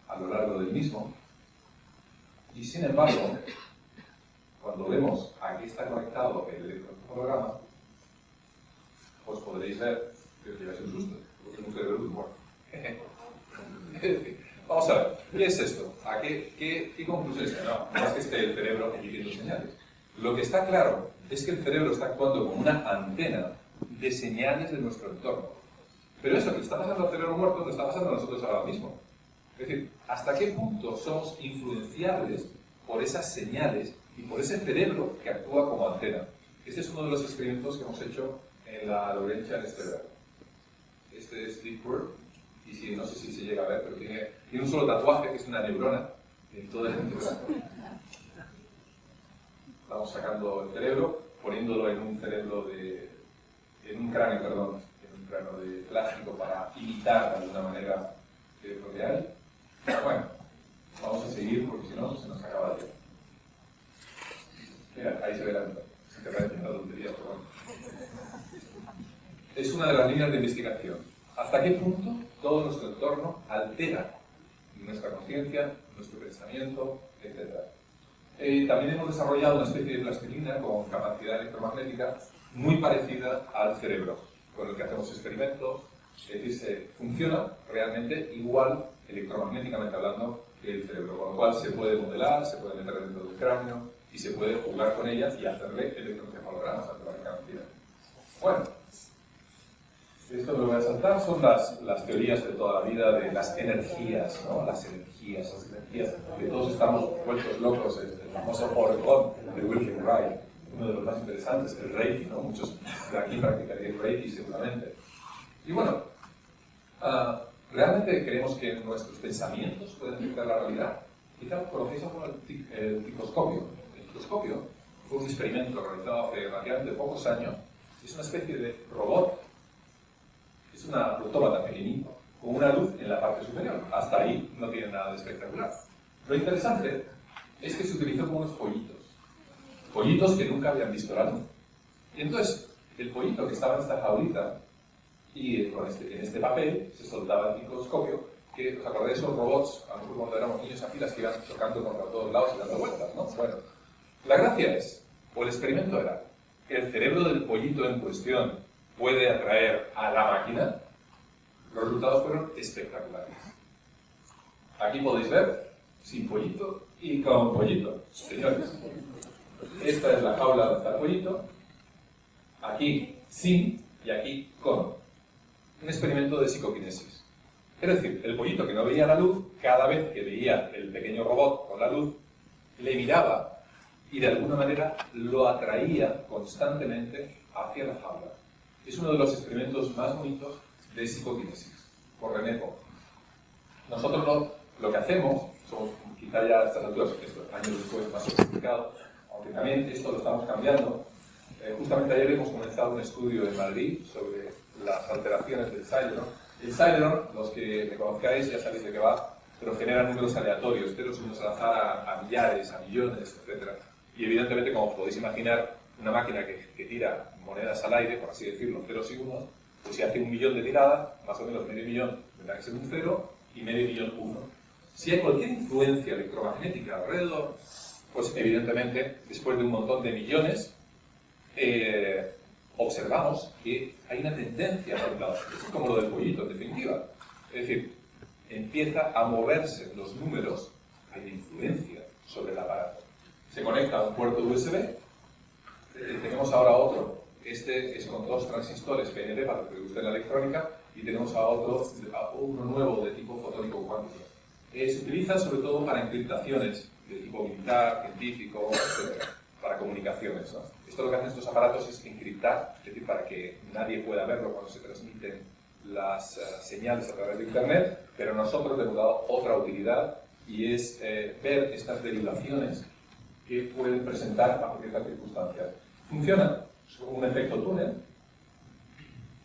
a lo largo del mismo, y sin embargo, cuando vemos a qué está conectado el electroencefalograma, pues podréis ver que os lleváis un susto, porque es un cerebro muerto. Vamos a ver, ¿qué es esto? ¿A qué conclusiones? No es que esté el cerebro emitiendo señales. Lo que está claro es que el cerebro está actuando como una antena de señales de nuestro entorno. Pero eso que le está pasando al cerebro muerto, lo está pasando a nosotros ahora mismo. Es decir, ¿hasta qué punto somos influenciables por esas señales y por ese cerebro que actúa como antena? Este es uno de los experimentos que hemos hecho en la Laurentia en este verano. Este es Deep Work, y no sé si se llega a ver, pero tiene un solo tatuaje, que es una neurona, en todo el cerebro. Estamos sacando el cerebro, poniéndolo en un cráneo de plástico para imitar de alguna manera lo que hay. Bueno, vamos a seguir porque si no se nos acaba el tiempo. Mira, ahí se ve la nota. Se te parece una tontería, pero bueno. Es una de las líneas de investigación. ¿Hasta qué punto todo nuestro entorno altera nuestra conciencia, nuestro pensamiento, etcétera? También hemos desarrollado una especie de plastilina con capacidad electromagnética muy parecida al cerebro, con el que hacemos experimentos. Es decir, funciona realmente igual, electromagnéticamente hablando, que el cerebro, con lo cual se puede modelar, se puede meter dentro del cráneo y se puede jugar con ella y hacerle electroencefalogramas a toda la cantidad. Bueno, esto lo voy a saltar, son las teorías de toda la vida de las energías, ¿no? Las energías, que todos estamos vueltos locos, el famoso Oricon de Wilhelm Reich, uno de los más interesantes, el Reiki, ¿no? Muchos de aquí practicarían Reiki seguramente. Y bueno, ¿realmente creemos que nuestros pensamientos pueden afectar la realidad? Quizá conocéis algo el picoscopio. El picoscopio fue un experimento realizado hace relativamente pocos años. Es una especie de robot. Es un autómata pequeñito, con una luz en la parte superior. Hasta ahí no tiene nada de espectacular. Lo interesante es que se utilizó como unos pollitos que nunca habían visto la luz. Y entonces, el pollito que estaba en esta jaulita y en este papel se soltaba el microscopio, que os acordáis de esos robots, a lo mejor cuando éramos niños aquí, las que iban tocando contra todos lados y dando vueltas, ¿no? Bueno, la gracia es, o el experimento era, que el cerebro del pollito en cuestión puede atraer a la máquina. Los resultados fueron espectaculares. Aquí podéis ver, sin pollito y con pollito. Señores, esta es la jaula donde está el pollito, aquí sin y aquí con. Un experimento de psicoquinesis. Es decir, el pollito que no veía la luz, cada vez que veía el pequeño robot con la luz, le miraba y de alguna manera lo atraía constantemente hacia la jaula. Es uno de los experimentos más bonitos de psicoquinesis, por René Koch. Nosotros lo que hacemos, somos quizá ya a estas alturas, años después más sofisticado, aunque también esto lo estamos cambiando. Justamente ayer hemos comenzado un estudio en Madrid sobre las alteraciones del Celeron. El Celeron, los que me conozcáis ya sabéis de qué va, pero genera números aleatorios, ceros y unos al azar a millares, a millones, etc. Y evidentemente, como podéis imaginar, una máquina que tira monedas al aire, por así decirlo, ceros y unos, pues si hace 1 millón de tiradas, más o menos medio millón tendrá que ser un 0 y medio millón 1. Si hay cualquier influencia electromagnética alrededor, pues evidentemente, después de un montón de millones, observamos que hay una tendencia a un lado. Es como lo del pollito, en definitiva. Es decir, empieza a moverse los números, hay influencia sobre el aparato. Se conecta a un puerto USB. Tenemos ahora otro Este es con 2 transistores PNP para que guste la electrónica, y tenemos uno nuevo de tipo fotónico cuántico. Se utiliza sobre todo para encriptaciones de tipo militar, científico, etc., para comunicaciones, ¿no? Esto lo que hacen estos aparatos es encriptar, es decir, para que nadie pueda verlo cuando se transmiten las señales a través de Internet, pero nosotros le hemos dado otra utilidad, y es ver estas derivaciones que pueden presentar bajo ciertas circunstancias. Funciona como un efecto túnel,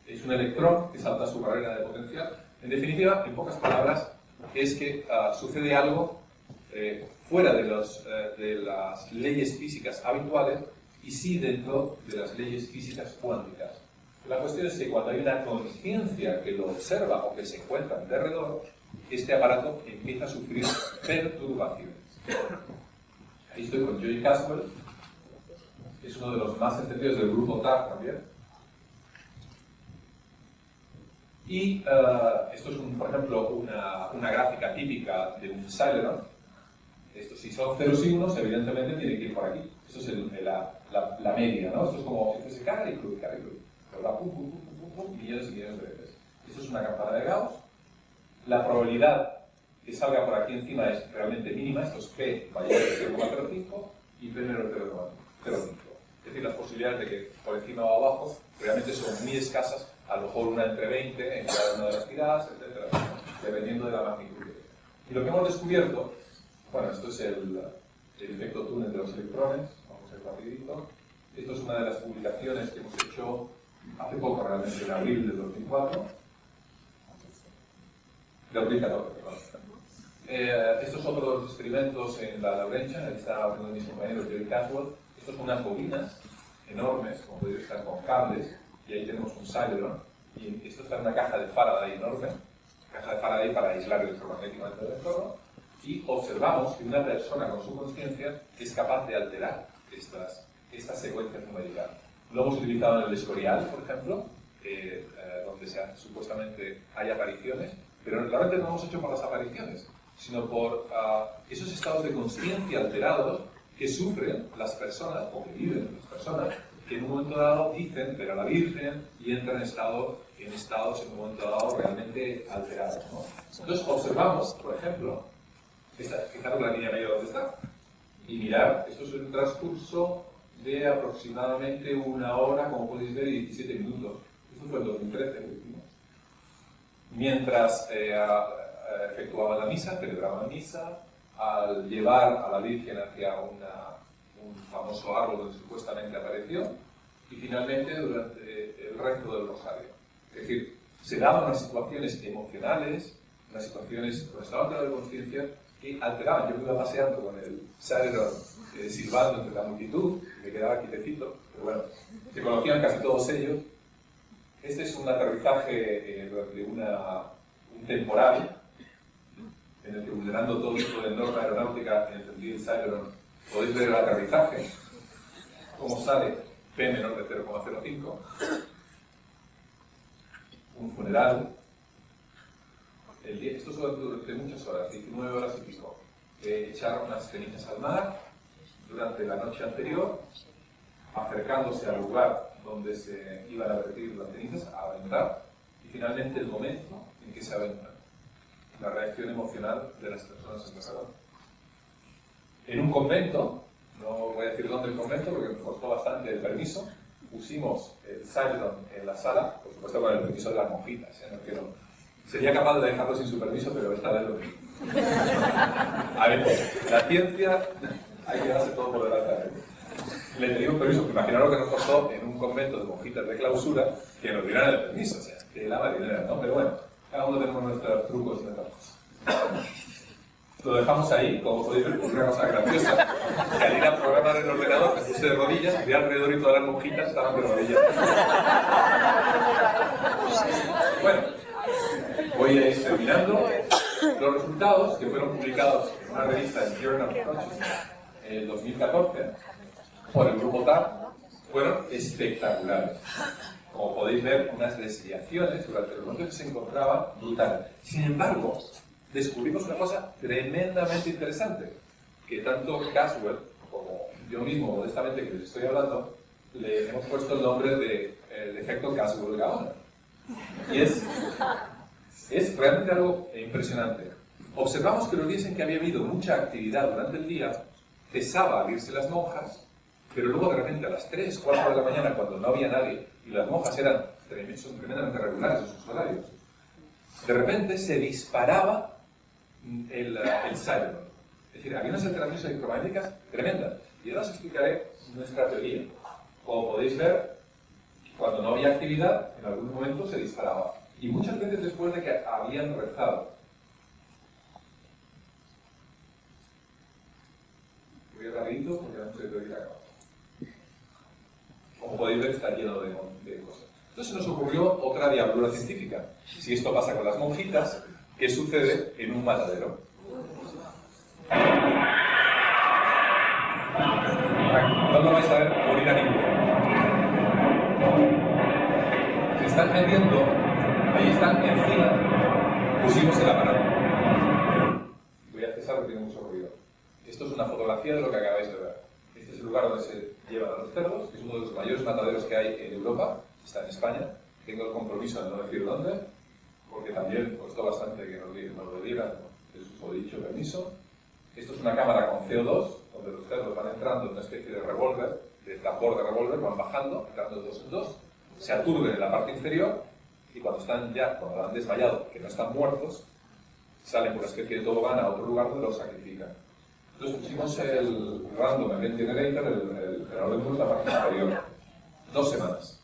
es un electrón que salta su barrera de potencial. En definitiva, en pocas palabras, es que sucede algo fuera de las leyes físicas habituales, y sí dentro de las leyes físicas cuánticas. La cuestión es que cuando hay una conciencia que lo observa o que se encuentra en derredor, este aparato empieza a sufrir perturbaciones. Ahí estoy con Joey Caswell, que es uno de los más entendidos del grupo TAR también. Y esto es, por ejemplo, una gráfica típica de un Celeron. Esto, si son ceros y unos, evidentemente tiene que ir por aquí. Esto es la media, ¿no? Esto es como, se carga y cruje, pero va pum, pum, pum, pum, pum, millones y millones de veces. Esto es una campana de Gauss. La probabilidad que salga por aquí encima es realmente mínima. Esto es P mayor de 0,05 y P menor de 0,05. Es decir, las posibilidades de que por encima o abajo realmente son muy escasas, a lo mejor una entre 20 en cada una de las tiradas, etcétera, dependiendo de la magnitud. Y lo que hemos descubierto, bueno, esto es el efecto túnel de los electrones, vamos a ir rapidito. Esto es una de las publicaciones que hemos hecho hace poco, realmente, en abril del 2004. De 2014, perdón. Estos otros experimentos en la Lagrangian, ahí está uno de mis compañeros, Joey Caswell. Estos son unas bobinas enormes, como podéis estar con cables, y ahí tenemos un Celeron, y esto está en una caja de Faraday enorme, caja de Faraday para aislar electromagnéticamente del entorno, y observamos que una persona con su conciencia es capaz de alterar estas secuencias numericales. Lo hemos utilizado en el Escorial, por ejemplo, donde supuestamente hay apariciones, pero realmente no lo hemos hecho por las apariciones, sino por esos estados de conciencia alterados que sufren las personas, o que viven las personas, que en un momento dado dicen ver a la Virgen y entran en estados en un momento dado realmente alterados, ¿no? Entonces observamos, por ejemplo, fijaros la línea media donde está, y mirar, esto es el transcurso de aproximadamente 1 hora, como podéis ver, y 17 minutos. Esto fue en 2013, lo hicimos. Mientras efectuaban la misa, celebraban misa, al llevar a la Virgen hacia un famoso árbol donde supuestamente apareció, y finalmente durante el resto del rosario. Es decir, se daban unas situaciones emocionales, unas situaciones con estado alterado de conciencia que alteraban. Yo me iba paseando con el Celeron silbando entre la multitud, me quedaba quietecito, pero bueno, se conocían casi todos ellos. Este es un aterrizaje de un temporal en el que, vulnerando todo tipo de norma aeronáutica en el sentido del Celeron, podéis ver el aterrizaje, cómo sale P menor de 0,05, un funeral. Esto durante muchas horas, 19 horas y pico. Echaron unas cenizas al mar durante la noche anterior, acercándose al lugar donde se iban a vertir las cenizas, a aventar, y finalmente el momento en que se aventan, la reacción emocional de las personas encargadas. En un convento, no voy a decir dónde el convento porque me costó bastante el permiso, pusimos el Celeron en la sala, por supuesto con el permiso de las monjitas, sería capaz de dejarlo sin su permiso, pero esta vez lo mismo. A ver, la ciencia hay que darse todo por delante. Le pedí un permiso, imaginaros lo que nos costó en un convento de monjitas de clausura que nos dieran el permiso, o sea, que la marinera, ¿no? Pero bueno, cada uno tenemos nuestros trucos y nuestras cosas. Lo dejamos ahí, como podéis ver, una cosa graciosa. Que al ir a programar en el ordenador me puse de rodillas, vi alrededor y todas las monjitas estaban de rodillas. Bueno, voy a ir terminando. Los resultados, que fueron publicados en una revista en Journal of Consciousness en el 2014, por el grupo TAR, fueron espectaculares. Como podéis ver, unas desviaciones durante el momento en que se encontraban brutales. Sin embargo, descubrimos una cosa tremendamente interesante, que tanto Caswell como yo mismo, modestamente, que les estoy hablando, le hemos puesto el nombre de el efecto Caswell-Gaona. Y es realmente algo impresionante. Observamos que los días en que había habido mucha actividad durante el día, cesaba al irse las monjas, pero luego de repente a las 3, 4 de la mañana, cuando no había nadie, y las monjas son tremendamente regulares en sus horarios, de repente se disparaba el Cybernon. Es decir, había unas alteraciones electromagnéticas tremendas. Y ahora os explicaré nuestra teoría. Como podéis ver, cuando no había actividad, en algún momento se disparaba. Y muchas veces después de que habían rezado. Voy rapidito porque no sé qué ir acá. Como podéis ver, está lleno de cosas. Entonces se nos ocurrió otra diablura científica. Si esto pasa con las monjitas, ¿qué sucede en un matadero? No lo vais a ver morir a ninguno. Se están metiendo, ahí están, encima pusimos el aparato. Voy a cesar porque tiene mucho ruido. Esto es una fotografía de lo que acabáis de ver. Este es el lugar donde se llevan a los cerdos, que es uno de los mayores mataderos que hay en Europa, está en España. Tengo el compromiso de no decir dónde, porque también costó bastante que nos lo dieran el susodicho permiso. Esto es una cámara con CO2, donde los cerdos van entrando en una especie de revólver, de tambor de revólver, van bajando, entrando de dos en dos, se aturden en la parte inferior, y cuando han desmayado, que no están muertos, salen por una especie de tobogán a otro lugar donde los sacrifican. Entonces pusimos el Random Event Generator, el generador de impulso, en la parte inferior. 2 semanas.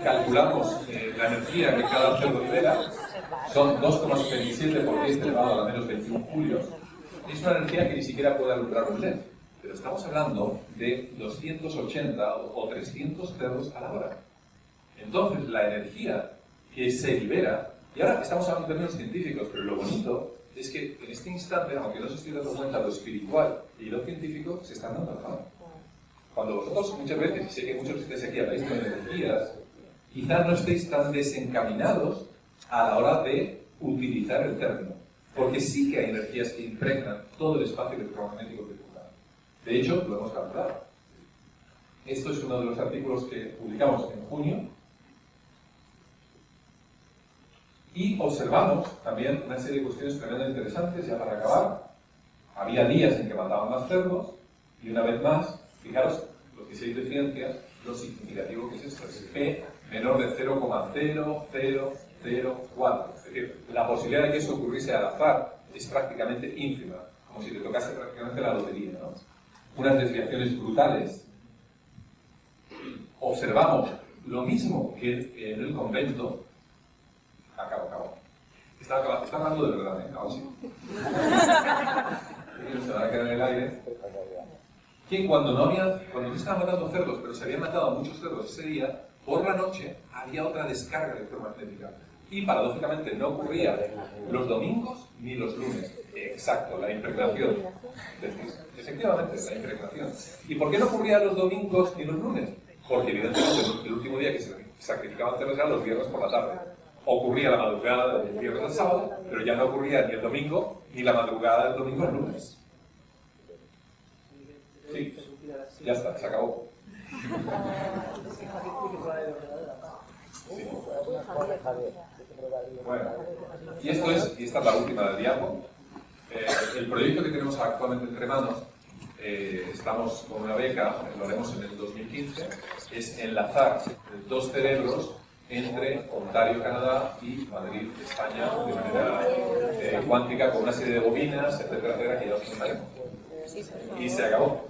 Calculamos la energía que cada cerdo libera, son 2,77 por 10 elevado a la menos 21 julios. Es una energía que ni siquiera puede alumbrar un LED, pero estamos hablando de 280 o 300 cerdos a la hora. Entonces, la energía que se libera, y ahora estamos hablando en términos científicos, pero lo bonito es que en este instante, aunque no se esté dando cuenta, lo espiritual y lo científico se están dando la mano. Cuando vosotros muchas veces, y sé que muchos de ustedes aquí habláis de energías, quizás no estéis tan desencaminados a la hora de utilizar el término. Porque sí que hay energías que impregnan todo el espacio electromagnético circular. De hecho, lo hemos calculado. Esto es uno de los artículos que publicamos en junio. Y observamos también una serie de cuestiones tremendamente interesantes. Ya para acabar, había días en que mataban más cerdos, y una vez más, fijaros, los que seáis de ciencia, lo significativo que es esto, es P menor de 0,00004. Es decir, la posibilidad de que eso ocurriese al azar es prácticamente ínfima, como si te tocase prácticamente la lotería, ¿no? Unas desviaciones brutales. Observamos lo mismo que en el convento. Acabo. Está hablando de verdad, ¿eh? Acabo, sí. Se van a quedar en el aire. Que cuando no se estaban matando cerdos, pero se habían matado a muchos cerdos ese día, por la noche había otra descarga electromagnética. Y paradójicamente no ocurría los domingos ni los lunes. Exacto, la impregnación. Efectivamente, la impregnación. ¿Y por qué no ocurría los domingos ni los lunes? Porque evidentemente el último día que se sacrificaban cerdos era los viernes por la tarde. Ocurría la madrugada del viernes al sábado, pero ya no ocurría ni el domingo ni la madrugada del domingo al lunes. Sí, ya está, se acabó. Sí. Bueno, y esta es la última del diapo. El proyecto que tenemos actualmente entre manos, estamos con una beca, lo haremos en el 2015, es enlazar 2 cerebros entre Ontario, Canadá y Madrid, España, de manera cuántica, con una serie de bobinas, etcétera, etcétera, que ya os contaremos. Y se acabó.